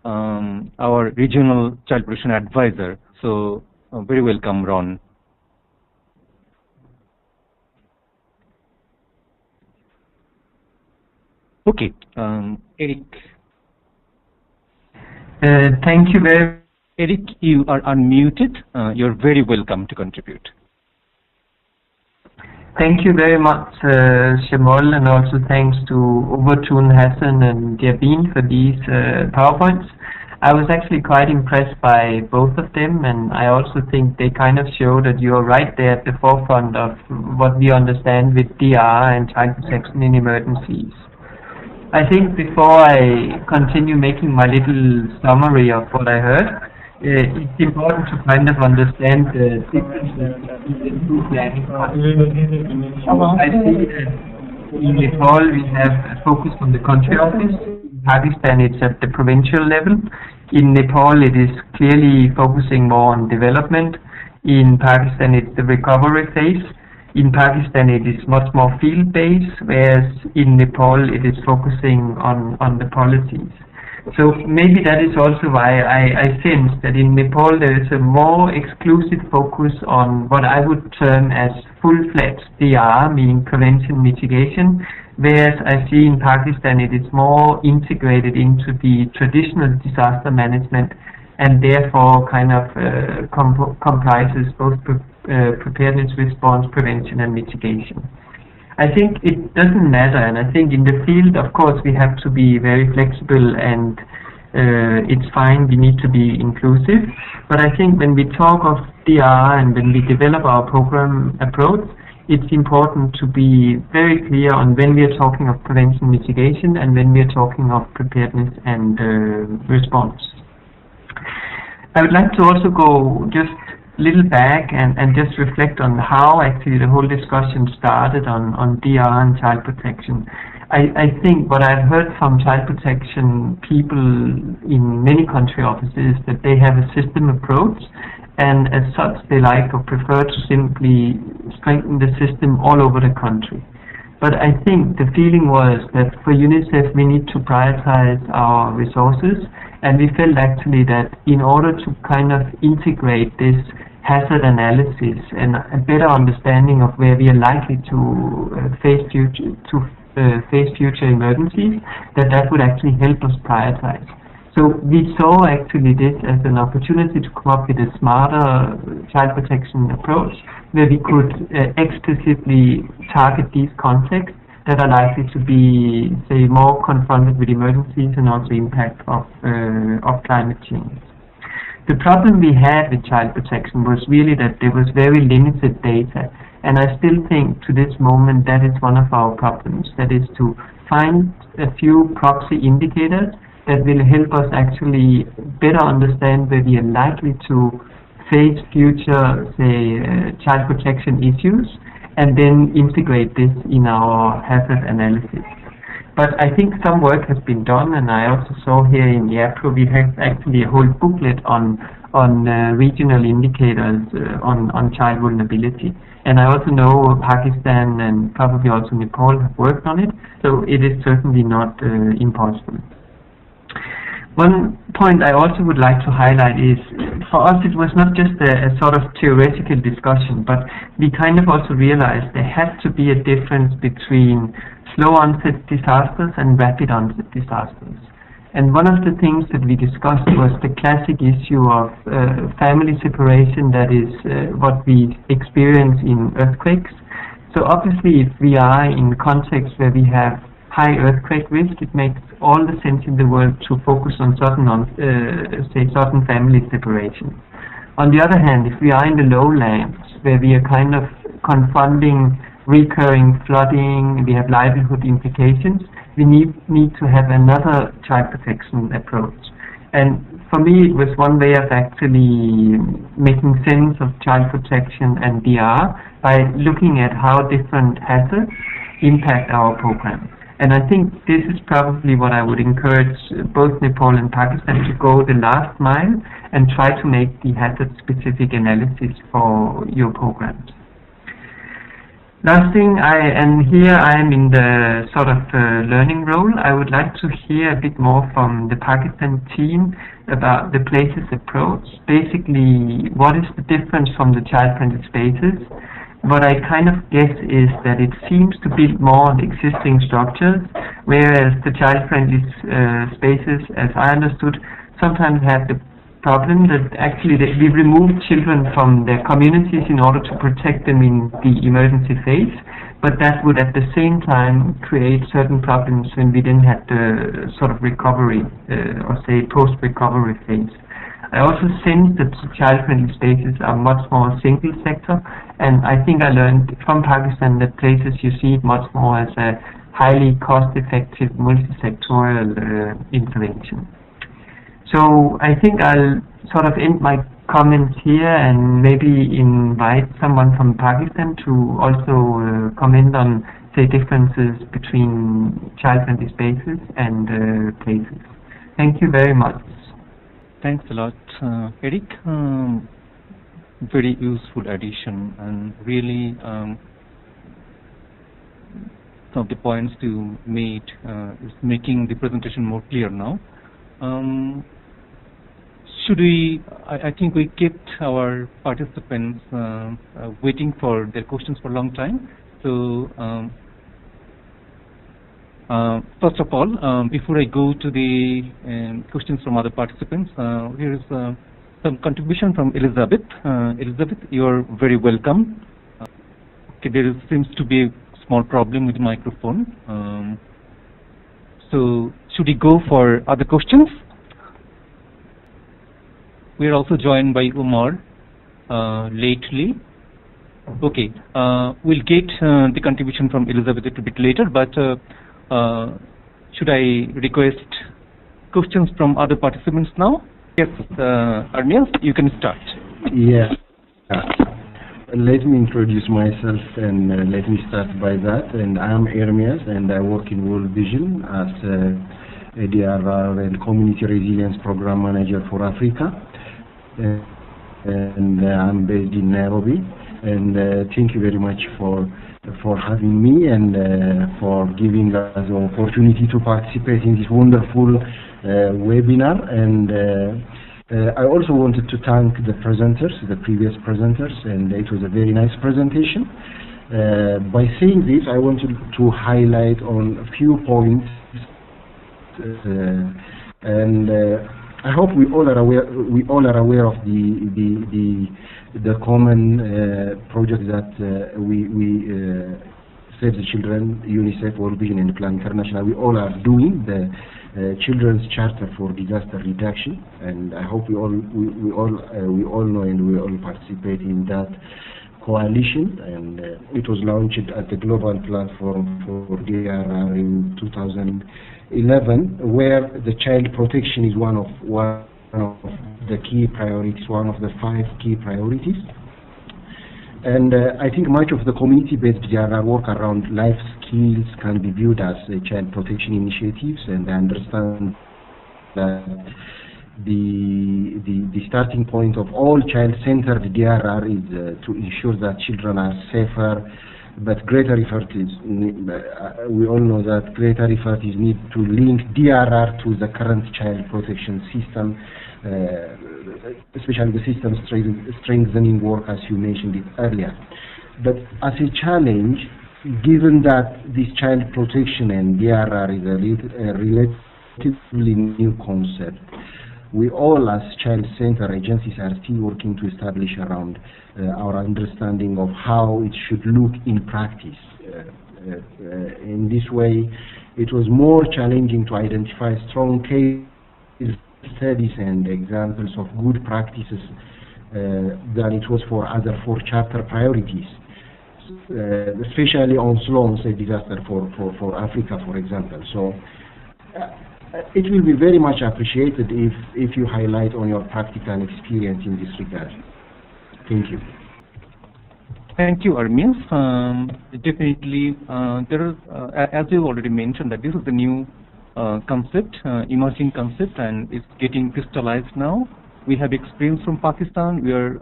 our regional child protection advisor. So very welcome, Ron. Okay, Eric. Thank you very much. Eric, you are unmuted. You're very welcome to contribute. Thank you very much, Shimol, and also thanks to Overtune, Hassan, and Jabin for these PowerPoints. I was actually quite impressed by both of them, and I also think they kind of show that you're right there at the forefront of what we understand with DRR and child protection in emergencies. I think before I continue making my little summary of what I heard, it's important to kind of understand the differences between the two planning processes. I see that in Nepal we have a focus on the country office. In Pakistan it's at the provincial level. In Nepal it is clearly focusing more on development. In Pakistan it's the recovery phase. In Pakistan it is much more field-based, whereas in Nepal it is focusing on the policies. So maybe that is also why I sense that in Nepal there is a more exclusive focus on what I would term as full-fledged DRR, meaning prevention mitigation, whereas I see in Pakistan it is more integrated into the traditional disaster management and therefore kind of comprises both preparedness, response, prevention and mitigation. I think it doesn't matter, and I think in the field, of course, we have to be very flexible, and it's fine, we need to be inclusive. But I think when we talk of DRR and when we develop our program approach, it's important to be very clear on when we are talking of prevention mitigation and when we are talking of preparedness and response. I would like to also go just little back and just reflect on how actually the whole discussion started on DRR and child protection. I think what I've heard from child protection people in many country offices is that they have a system approach, and as such they like or prefer to simply strengthen the system all over the country. But I think the feeling was that for UNICEF we need to prioritize our resources, and we felt actually that in order to kind of integrate this hazard analysis and a better understanding of where we are likely to face future emergencies, that would actually help us prioritize. So we saw actually this as an opportunity to come up with a smarter child protection approach, where we could explicitly target these contexts that are likely to be, say, more confronted with emergencies and also impact of climate change. The problem we had with child protection was really that there was very limited data, and I still think to this moment that is one of our problems, that is to find a few proxy indicators that will help us actually better understand where we are likely to face future, say, child protection issues, and then integrate this in our hazard analysis. But I think some work has been done, and I also saw here in the APRO we have actually a whole booklet on regional indicators on child vulnerability. And I also know Pakistan and probably also Nepal have worked on it, so it is certainly not impossible. One point I also would like to highlight is, for us it was not just a sort of theoretical discussion, but we kind of also realized there has to be a difference between slow onset disasters and rapid onset disasters. And one of the things that we discussed was the classic issue of family separation, that is what we experience in earthquakes. So obviously if we are in contexts where we have high earthquake risk, it makes all the sense in the world to focus on certain family separation. On the other hand, if we are in the lowlands where we are kind of confronting recurring flooding, we have livelihood implications, we need to have another child protection approach. And for me it was one way of actually making sense of child protection and DRR by looking at how different hazards impact our program. And I think this is probably what I would encourage both Nepal and Pakistan to go the last mile and try to make the hazard-specific analysis for your programs. Last thing, and here I am in the sort of learning role, I would like to hear a bit more from the Pakistan team about the places approach. Basically, what is the difference from the child-friendly spaces? What I kind of guess is that it seems to build more on existing structures, whereas the child-friendly spaces, as I understood, sometimes have the problem that actually we remove children from their communities in order to protect them in the emergency phase, but that would at the same time create certain problems when we then had the sort of recovery, or say post-recovery phase. I also sense that child-friendly spaces are much more single sector, and I think I learned from Pakistan that places you see it much more as a highly cost-effective multi-sectorial intervention. So I think I'll sort of end my comments here and maybe invite someone from Pakistan to also comment on, say, differences between child-friendly spaces and places. Thank you very much. Thanks a lot, Eric. Very useful addition, and really some of the points you made is making the presentation more clear now. I think we kept our participants waiting for their questions for a long time. So first of all, before I go to the questions from other participants, here is some contribution from Elizabeth. Elizabeth, you are very welcome. Okay, there seems to be a small problem with the microphone. So should we go for other questions? We are also joined by Umar lately. Okay, we'll get the contribution from Elizabeth a bit later, but should I request questions from other participants now? Yes, Arniel, you can start. Yeah. Let me introduce myself and let me start by that. And I am Ermias and I work in World Vision as a DRR and Community Resilience Program Manager for Africa. And I'm based in Nairobi. And thank you very much for having me and for giving us the opportunity to participate in this wonderful webinar. And I also wanted to thank the presenters, the previous presenters, and it was a very nice presentation. By saying this, I wanted to highlight on a few points, and I hope we all are aware. We all are aware of the common project that we Save the Children, UNICEF, World Vision, and Plan International. We all are doing the Children's Charter for Disaster Reduction, and I hope we all know and we all participate in that coalition. And it was launched at the Global Platform for DRR in 2011, where the child protection is one of the key priorities, one of the 5 key priorities. And I think much of the community-based DRR work around life skills can be viewed as child protection initiatives, and I understand that the starting point of all child-centered DRR is to ensure that children are safer, but greater effort is, we all know that greater effort is needed to link DRR to the current child protection system, especially the system strengthening work, as you mentioned it earlier. But as a challenge, given that this child protection and DRR is a relatively new concept, we all as child-centered agencies are still working to establish around our understanding of how it should look in practice. In this way, it was more challenging to identify strong case studies and examples of good practices than it was for other 4 chapter priorities, especially on slow onset disaster for Africa, for example. So it will be very much appreciated if you highlight on your practical experience in this regard. Thank you. Thank you, Ermias. Definitely, there is, as you already mentioned, that this is the new concept, emerging concept, and it's getting crystallized now. We have experience from Pakistan. We are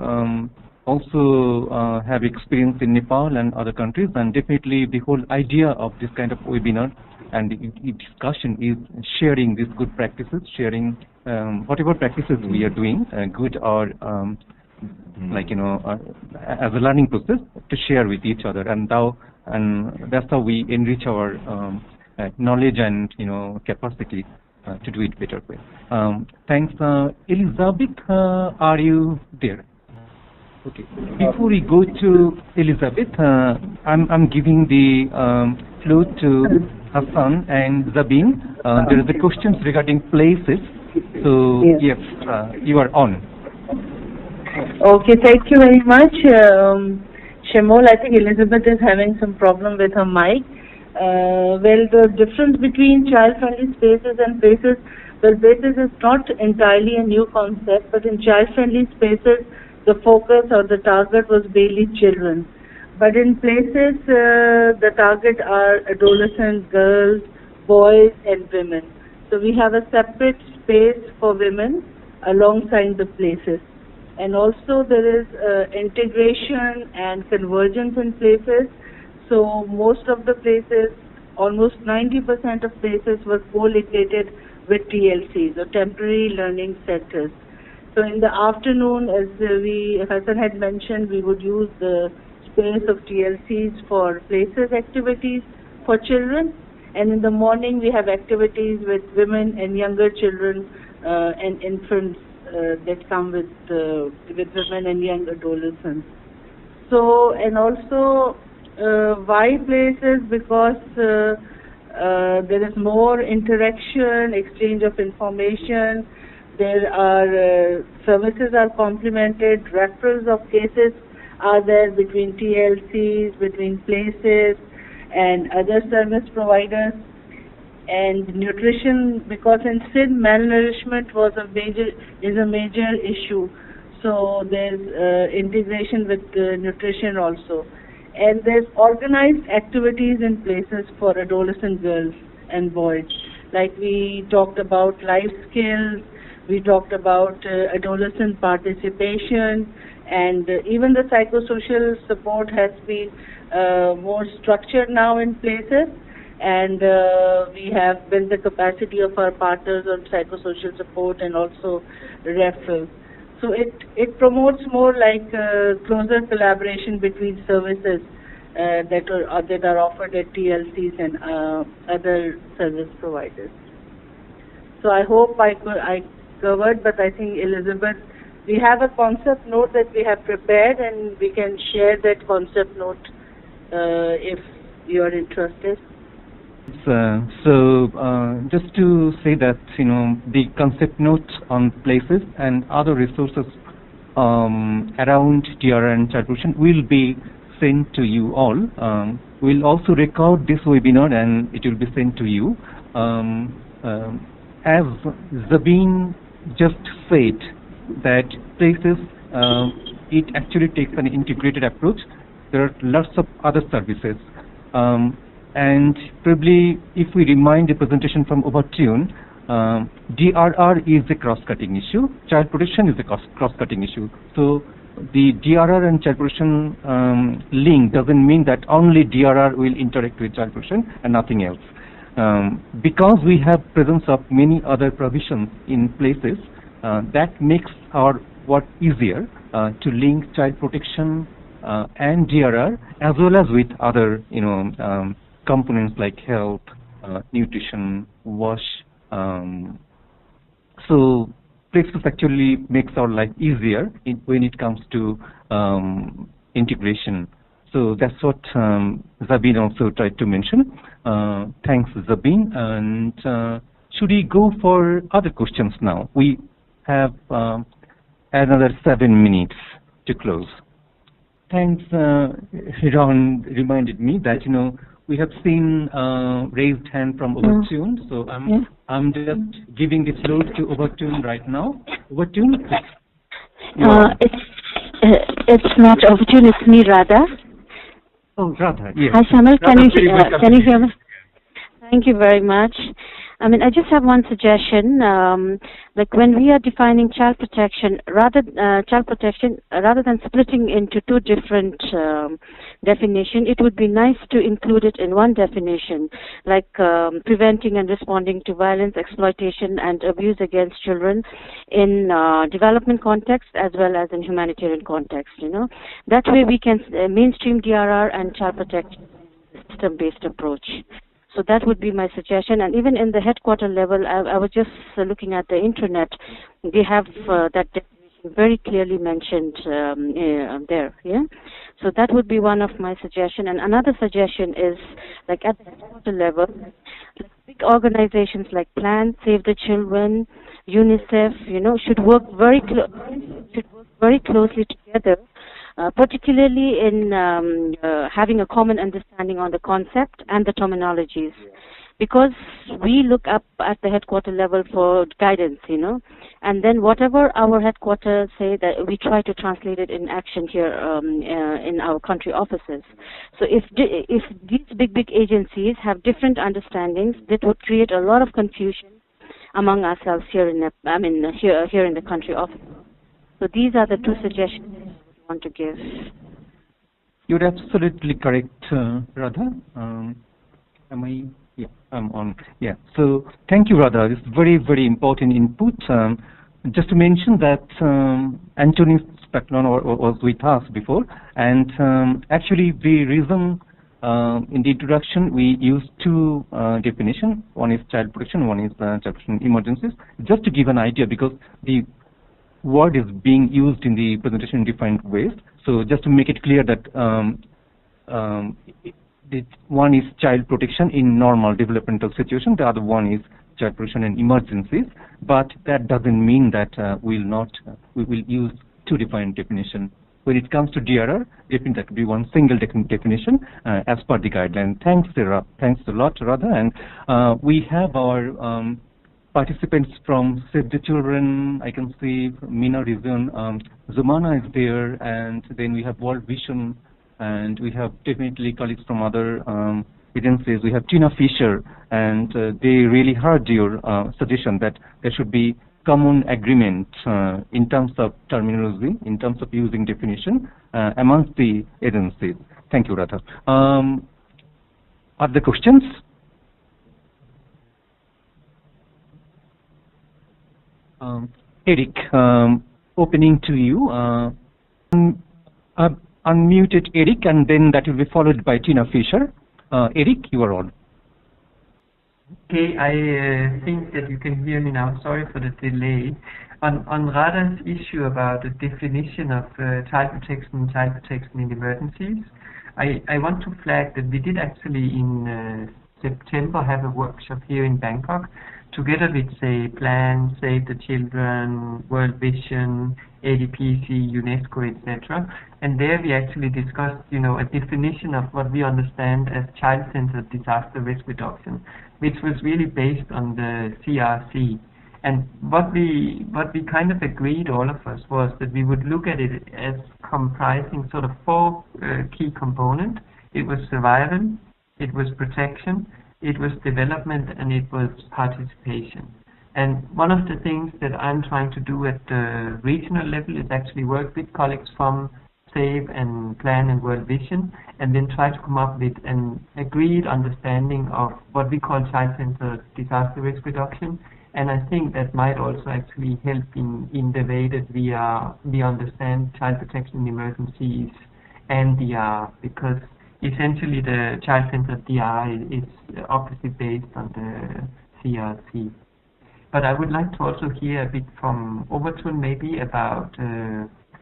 also have experience in Nepal and other countries, and definitely the whole idea of this kind of webinar and the discussion is sharing these good practices, sharing whatever practices we are doing, good or like, you know, as a learning process, to share with each other, and that's how we enrich our knowledge and, you know, capacity to do it better way. Thanks. Elizabeth, are you there? Okay. Before we go to Elizabeth, I'm giving the floor to Hassan and Zabin. There is a questions regarding places. So yes, you are on. Okay, thank you very much. Shemol, I think Elizabeth is having some problem with her mic. Well, the difference between child-friendly spaces and places, well, places is not entirely a new concept, but in child-friendly spaces, the focus or the target was mainly children. But in places, the target are adolescents, girls, boys, and women. So we have a separate space for women alongside the places. And also there is integration and convergence in places. So most of the places, almost 90% of places were co-located with TLCs, or temporary learning centers. So in the afternoon, as Hassan had mentioned, we would use the space of TLCs for places activities for children. And in the morning, we have activities with women and younger children and infants that come with women and young adolescents. So, and also, why places? Because there is more interaction, exchange of information. There are services are complemented, referrals of cases are there between TLCs, between places, and other service providers. And nutrition, because in Sindh malnourishment is a major issue. So there's integration with nutrition also. And there's organized activities in places for adolescent girls and boys. Like we talked about life skills, we talked about adolescent participation, and even the psychosocial support has been more structured now in places, and we have built the capacity of our partners on psychosocial support and also referrals. So it promotes more like closer collaboration between services that are offered at TLCs and other service providers. So I hope I covered, but I think Elizabeth, we have a concept note that we have prepared, and we can share that concept note if you are interested. Just to say that, the concept note on places and other resources around DRR and child protection will be sent to you all. We'll also record this webinar and it will be sent to you. As Zabin just said, that places, it actually takes an integrated approach. There are lots of other services. And probably if we remind the presentation from Overtune, DRR is a cross-cutting issue, child protection is a cross-cutting issue. So the DRR and child protection link doesn't mean that only DRR will interact with child protection and nothing else. Because we have presence of many other provisions in places, that makes our work easier to link child protection and DRR, as well as with other components like health, nutrition, WASH. So places actually makes our life easier when it comes to integration. So that's what Zabin also tried to mention. Thanks, Zabin. And should we go for other questions now? We have another 7 minutes to close. Thanks, Hiran reminded me that we have seen raised hand from Overtune, so I'm just giving the floor to Overtune right now. Overtune? It's not Overtune, it's me, Radha. Oh, Radha, yes. Hi, Shamal, can you hear me? Thank you very much. I mean, I just have one suggestion. Like when we are defining child protection, rather than splitting into 2 different definitions, it would be nice to include it in one definition, like preventing and responding to violence, exploitation, and abuse against children in development context as well as in humanitarian context. That way we can mainstream DRR and child protection system-based approach. So that would be my suggestion. And even in the headquarter level, I was just looking at the intranet. They have that definition very clearly mentioned there. Yeah. So that would be one of my suggestions. And another suggestion is, like at the headquarter level, like big organizations like Plan, Save the Children, UNICEF, should work very closely together. Particularly in having a common understanding on the concept and the terminologies, because we look up at the headquarter level for guidance, and then whatever our headquarters say, that we try to translate it in action here in our country offices. So if these big agencies have different understandings, that would create a lot of confusion among ourselves here in here in the country office. So these are the 2 suggestions want to give. You're absolutely correct, Radha. Am I? Yeah, I'm on. Yeah. So thank you, Radha. It's very, very important input. Just to mention that Anthony Specklon was with us before, and actually the reason in the introduction we used 2 definitions. One is child protection, one is child protection emergencies. Just to give an idea, because the word is being used in the presentation in different ways. So just to make it clear that one is child protection in normal developmental situation, the other one is child protection in emergencies. But that doesn't mean that we will use 2 different definitions. When it comes to DRR, definitely that will be one single definition as per the guideline. Thanks a lot, Radha. And we have our participants from Save the Children. I can see MENA region, Zumana is there, and then we have World Vision, and we have definitely colleagues from other agencies. We have Tina Fisher, and they really heard your suggestion that there should be common agreement in terms of terminology, in terms of using definition amongst the agencies. Thank you, Radha. Are there questions? Eric, opening to you. Unmuted Eric, and then that will be followed by Tina Fisher. Eric, you are on. Okay, I think that you can hear me now. Sorry for the delay. On Radha's issue about the definition of child protection in emergencies, I want to flag that we did actually in September have a workshop here in Bangkok together with, say, Plan, Save the Children, World Vision, ADPC, UNESCO, etc. And there we actually discussed, a definition of what we understand as child-centered disaster risk reduction, which was really based on the CRC. And what we kind of agreed, all of us, was that we would look at it as comprising sort of four key components. It was survival, it was protection, it was development, and it was participation. And one of the things that I'm trying to do at the regional level is actually work with colleagues from SAVE and Plan and World Vision, and then try to come up with an agreed understanding of what we call child-centered disaster risk reduction. And I think that might also actually help in the way that we understand child protection in emergencies and DRR, because essentially the child-centered DRR is obviously based on the CRC. But I would like to also hear a bit from Overton maybe about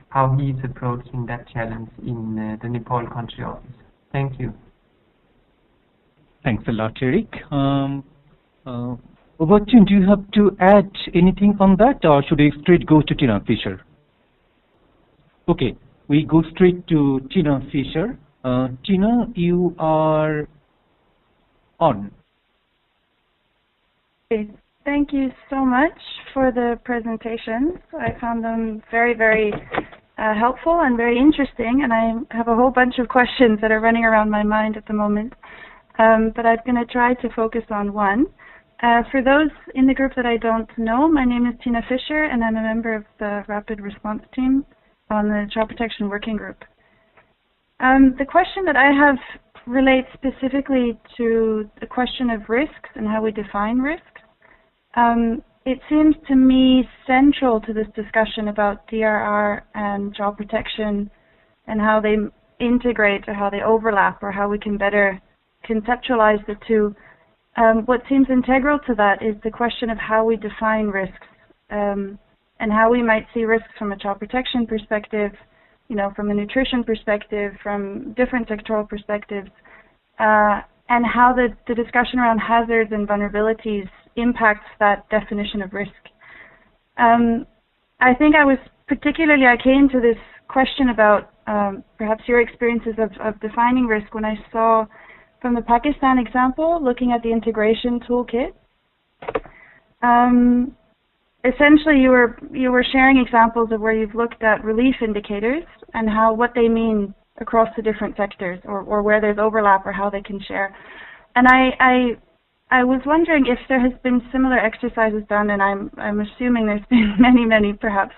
how he's approaching that challenge in the Nepal country office. Thank you. Thanks a lot, Eric. Overton, do you have to add anything on that, or should we straight go to Tina Fisher? Okay, we go straight to Tina Fisher. Tina, you are on. Okay. Thank you so much for the presentations. I found them very, very helpful and very interesting, and I have a whole bunch of questions that are running around my mind at the moment. But I'm going to try to focus on one. For those in the group that I don't know, my name is Tina Fisher, and I'm a member of the Rapid Response Team on the Child Protection Working Group. The question that I have relates specifically to the question of risks and how we define risks. It seems to me central to this discussion about DRR and child protection and how they integrate or how they overlap or how we can better conceptualize the two. What seems integral to that is the question of how we define risks and how we might see risks from a child protection perspective, from a nutrition perspective, from different sectoral perspectives, and how the discussion around hazards and vulnerabilities impacts that definition of risk. I think I came to this question about perhaps your experiences of defining risk when I saw from the Pakistan example, looking at the integration toolkit. Essentially, you were sharing examples of where you've looked at relief indicators and what they mean across the different sectors, or where there's overlap or how they can share. And I was wondering if there has been similar exercises done, and I'm assuming there's been many perhaps,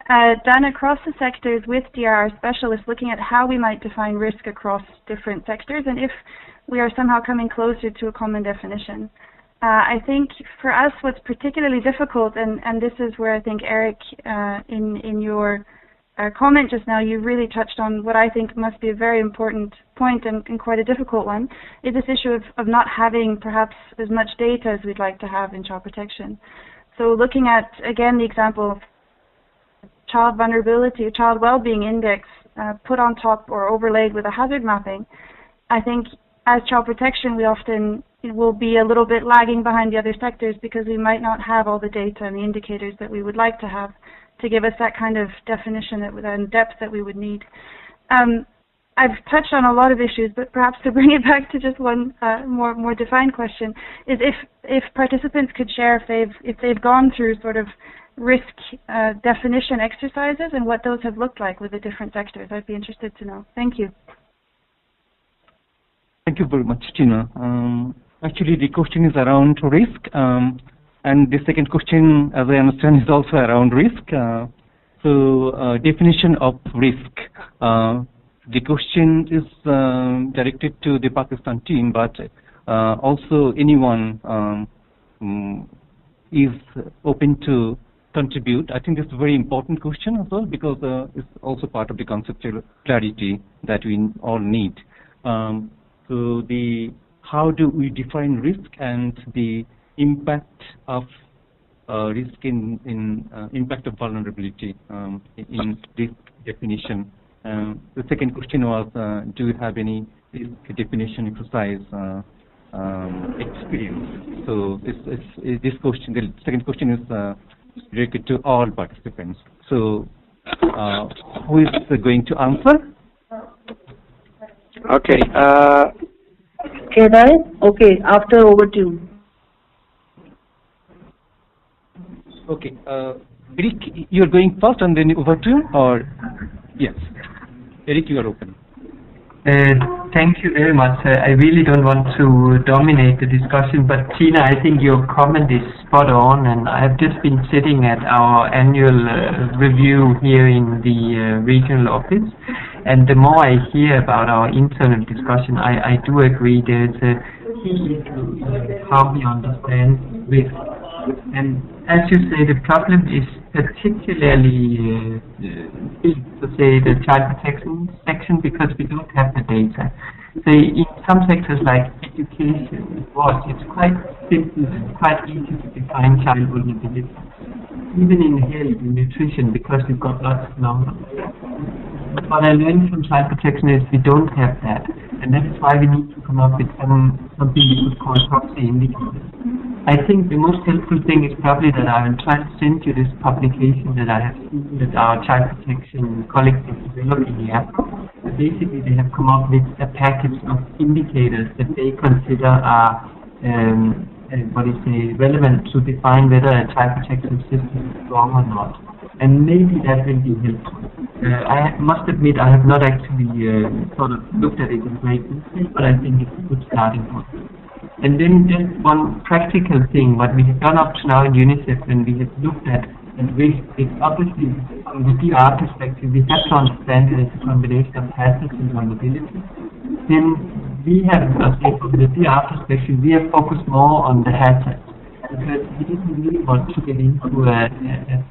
done across the sectors with DRR specialists looking at how we might define risk across different sectors and if we are somehow coming closer to a common definition. I think for us what's particularly difficult, and this is where I think Eric, in your comment just now, you really touched on what I think must be a very important point and quite a difficult one, is this issue of not having perhaps as much data as we'd like to have in child protection. So looking at, again, the example of child vulnerability, child well-being index put on top or overlaid with a hazard mapping, I think as child protection we often will be a little bit lagging behind the other sectors because we might not have all the data and the indicators that we would like to have to give us that kind of definition and depth that we would need. I've touched on a lot of issues, but perhaps to bring it back to just one more defined question is if participants could share if they've gone through sort of risk definition exercises and what those have looked like with the different sectors. I'd be interested to know. Thank you. Thank you very much, Tina. Actually, the question is around risk, and the second question, as I understand, is also around risk. So, definition of risk. The question is directed to the Pakistan team, but also anyone is open to contribute. I think it's a very important question as well, because it's also part of the conceptual clarity that we all need. So how do we define risk and the impact of risk in impact of vulnerability in risk definition? The second question was, do you have any risk definition exercise experience? So this question, the second question is related to all participants. So who is going to answer? Okay. Can I? Okay. After, over to you. Okay. Eric, you're going first and then over to you, or yes? Eric, you are open. Thank you very much. I really don't want to dominate the discussion, but Tina, I think your comment is spot on, and I have just been sitting at our annual review here in the regional office, and the more I hear about our internal discussion, I do agree there's a key issue in how we understand risk. And as you say, the problem is particularly big to say the child protection section, because we don't have the data. So in some sectors like education, it's quite simple, quite easy to define child vulnerability. Even in health and nutrition, because we've got lots of numbers. What I learned from child protection is we don't have that, and that's why we need to come up with something we could call proxy indicators. I think the most helpful thing is probably that I will try to send you this publication that I have seen that our child protection colleagues is developing here. Basically, they have come up with a package of indicators that they consider are relevant to define whether a child protection system is strong or not. And maybe that will be helpful. I must admit I have not actually sort of looked at it in great detail, but I think it's a good starting point. And then just one practical thing, what we have done up to now in UNICEF, when we have looked at risk, is obviously from the DRR perspective, we have to understand that it's a combination of hazards and vulnerability. Then we have, from the DRR perspective, we have focused more on the hazards, because we didn't really want to get into a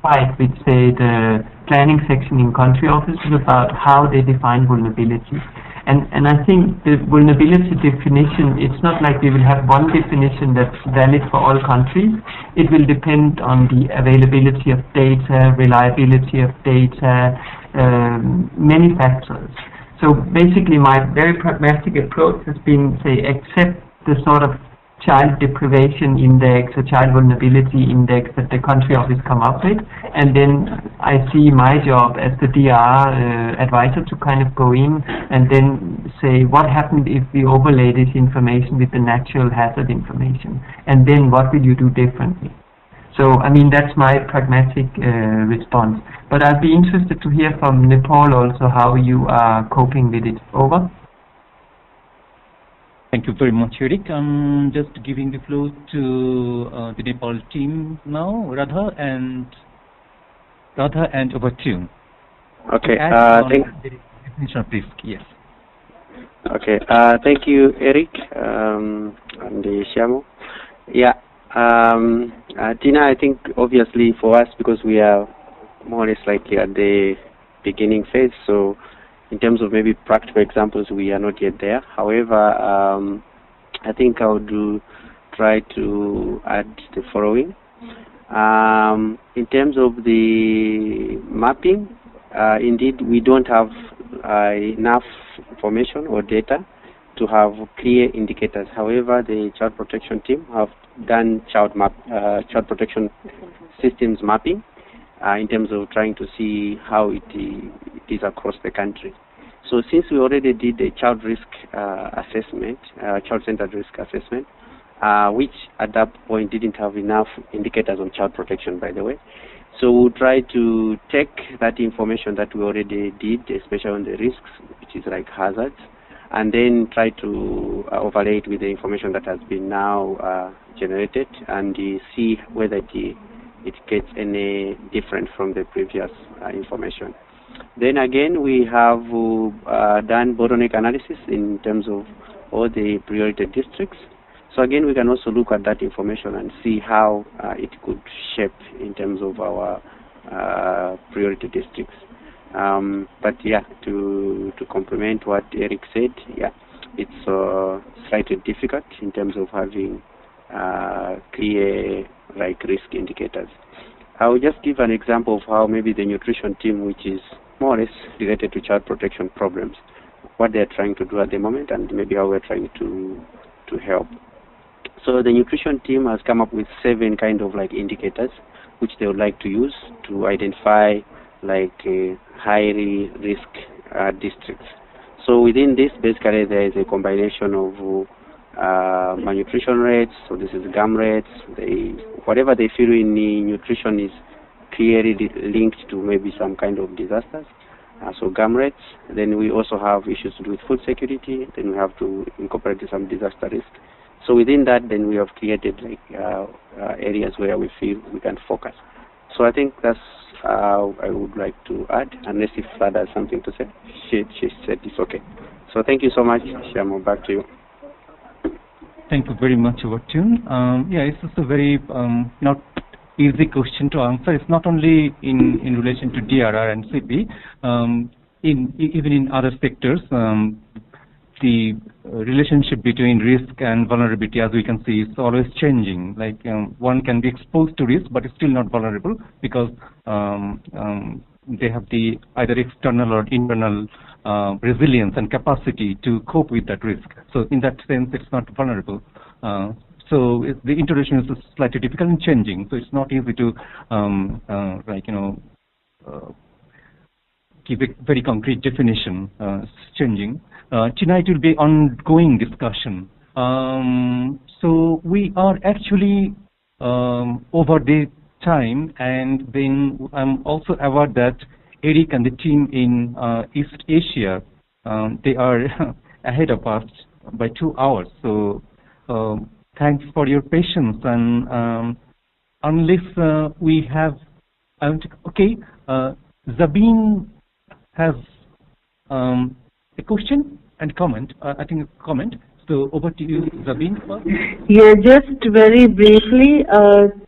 fight with, say, the planning section in country offices about how they define vulnerability. And I think the vulnerability definition, it's not like we will have one definition that's valid for all countries. It will depend on the availability of data, reliability of data, many factors. So basically my very pragmatic approach has been, say, accept the sort of child deprivation index or child vulnerability index that the country office come up with, and then I see my job as the DRR advisor to kind of go in and then say what happened if we overlay this information with the natural hazard information, and then what will you do differently. So I mean that's my pragmatic response, but I'd be interested to hear from Nepal also how you are coping with it. Over. Thank you very much, Eric. I'm just giving the floor to the Nepal team now, Radha and over to you. Okay. Definition of risk, yes. Okay. Thank you, Eric and Shamo. Yeah. Tina, I think obviously for us, because we are more or less likely at the beginning phase, so in terms of maybe practical examples, we are not yet there. However, I think I would try to add the following. In terms of the mapping, indeed, we don't have enough information or data to have clear indicators. However, the child protection team have done child protection systems mapping in terms of trying to see how it is across the country. So since we already did a child risk assessment, child-centered risk assessment, which at that point didn't have enough indicators on child protection, by the way. So we'll try to take that information that we already did, especially on the risks, which is like hazards, and then try to overlay it with the information that has been now generated and see whether it gets any different from the previous information. Then again, we have done bottleneck analysis in terms of all the priority districts. So again, we can also look at that information and see how it could shape in terms of our priority districts. But yeah, to complement what Eric said, yeah, it's slightly difficult in terms of having clear risk indicators. I will just give an example of how maybe the nutrition team, which is more or less related to child protection problems, what they're trying to do at the moment, and maybe how we're trying to help. So the nutrition team has come up with 7 kind of indicators which they would like to use to identify high risk districts. So within this, basically there is a combination of malnutrition rates, so this is GAM rates, whatever they feel in the nutrition is clearly linked to maybe some kind of disasters. So GAM rates. Then we also have issues to do with food security. Then we have to incorporate some disaster risk. So within that, then we have created areas where we feel we can focus. So I think that's how I would like to add, unless if Fada has something to say. She said it's okay. So thank you so much, Shamo. Back to you. Thank you very much, Overtune. Yeah, it's just a very not easy question to answer. It's not only in relation to DRR and CP, even in other sectors. The relationship between risk and vulnerability, as we can see, is always changing. One can be exposed to risk, but it's still not vulnerable because they have the either external or internal resilience and capacity to cope with that risk. So in that sense, it's not vulnerable. So the introduction is slightly difficult and changing. So it's not easy to give a very concrete definition. It's changing. Tonight will be ongoing discussion. So we are actually over the time, and then I'm also aware that Eric and the team in East Asia, they are ahead of us by 2 hours. So thanks for your patience. And unless we have, okay, Zabin has a question and comment. I think a comment. So over to you, Zabin. Yeah, just very briefly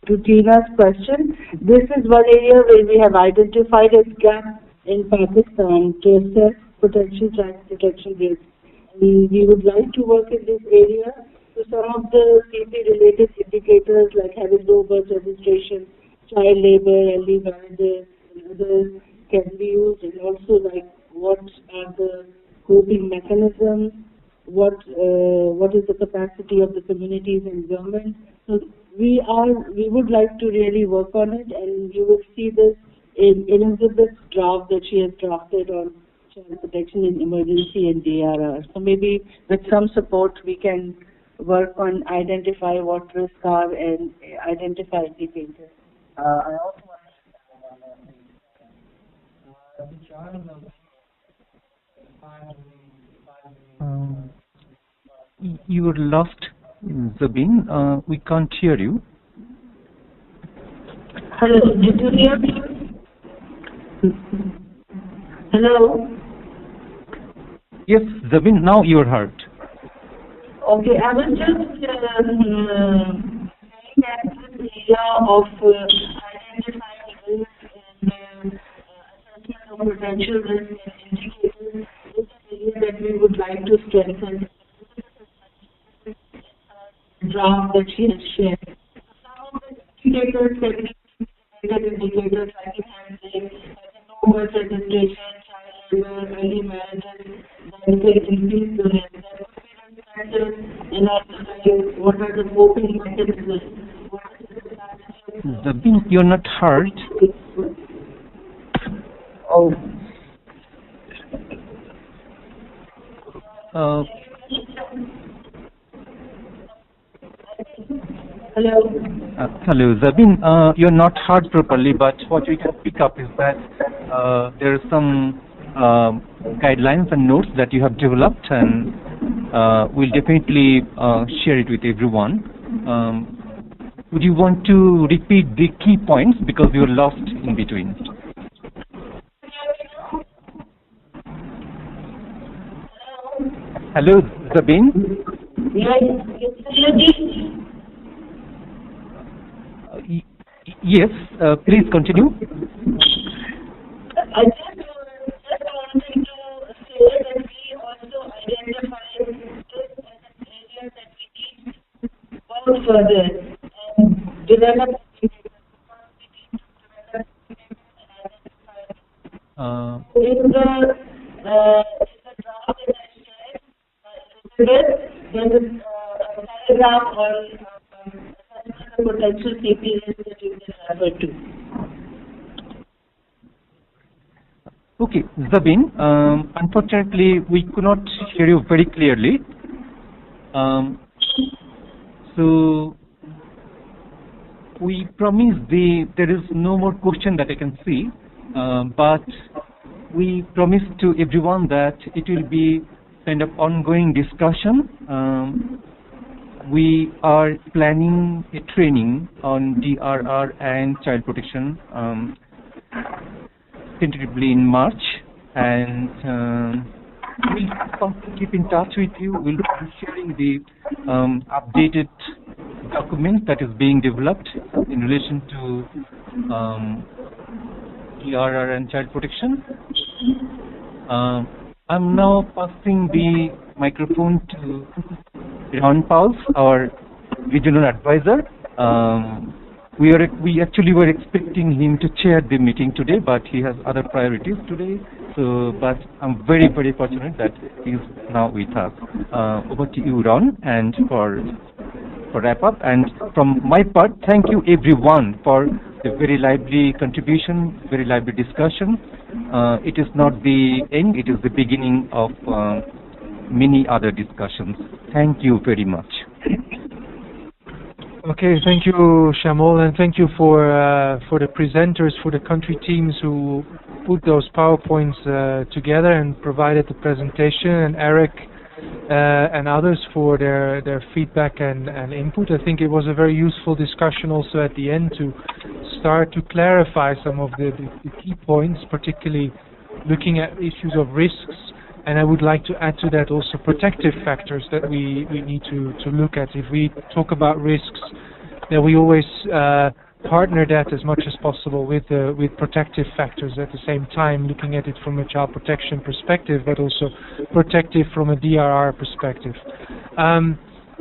to Tina's question. This is one area where we have identified a gap in Pakistan to assess potential child protection risks. We would like to work in this area. So some of the CP-related indicators like having low birth registration, child labor, early marriages, and others can be used, and also what are the coping mechanisms, what is the capacity of the communities and government. So we would like to really work on it, and you will see this in Elizabeth's draft that she has drafted on child protection in emergency and DRR. So maybe with some support we can work on identify what risks are and identify indicators. I also want to the child you were lost, Zabin. We can't hear you. Hello, did you hear me? Hello? Yes, Zabin, now you are heard. Okay, I was just saying that this area of identifying risk and assessment of potential risk and indicators is an area that we would like to strengthen. Draft that she has shared. Some of the indicators that we indicators like no birth registration, child labor, early marriages, that can increase the risk. And also what are the coping mechanisms? Zabin, you're not heard. Oh. Hello. Hello, Zabin. You're not heard properly, but what we can pick up is that there are some guidelines and notes that you have developed, and we'll definitely share it with everyone. Would you want to repeat the key points because you were lost in between? Hello, Zabin. Yes, please continue. I just wanted to say that we also identified this as an area that we need to work further and develop. In the draft that I shared, there is a paragraph on potential CPs that you can refer to. Okay, Zabin, unfortunately we could not hear you very clearly. So we promise there is no more question that I can see, but we promise to everyone that it will be kind of ongoing discussion. We are planning a training on DRR and child protection tentatively in March, and we'll keep in touch with you. We'll be sharing the updated document that is being developed in relation to DRR and child protection. I'm now passing the microphone to Ron Pauls, our regional advisor. We actually were expecting him to chair the meeting today, but he has other priorities today. So, but I'm very, very fortunate that he's now with us. Over to you, Ron, and for wrap up. And from my part, thank you everyone for the very lively contribution, very lively discussion. It is not the end; it is the beginning of many other discussions. Thank you very much. Okay, thank you, Shamol, and thank you for the presenters, for the country teams who put those PowerPoints together and provided the presentation, and Eric and others for their feedback and input. I think it was a very useful discussion also at the end to start to clarify some of the key points, particularly looking at issues of risks. And I would like to add to that also protective factors that we need to look at. If we talk about risks, then we always partner that as much as possible with protective factors at the same time, looking at it from a child protection perspective, but also protective from a DRR perspective.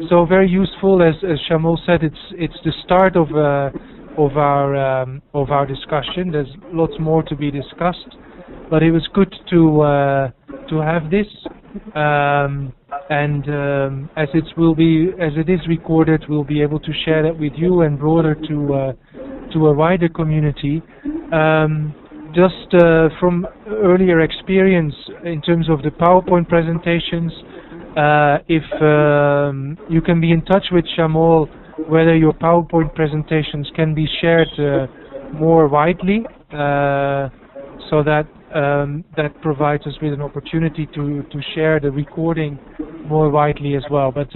So very useful, as Shamol said, it's the start of our discussion. There's lots more to be discussed, but it was good to have this, and as it is recorded, we'll be able to share that with you and broader to a wider community. Just from earlier experience in terms of the PowerPoint presentations, if you can be in touch with Shamol, whether your PowerPoint presentations can be shared more widely, so that that provides us with an opportunity to share the recording more widely as well. But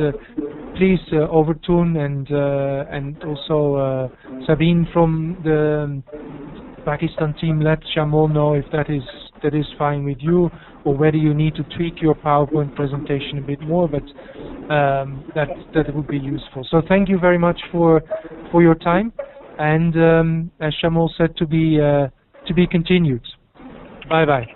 please, Overtoon and also Sabine from the Pakistan team, let Shamol know if that is fine with you, or whether you need to tweak your PowerPoint presentation a bit more. But that would be useful. So thank you very much for your time, and as Shamol said, to be continued. Bye bye.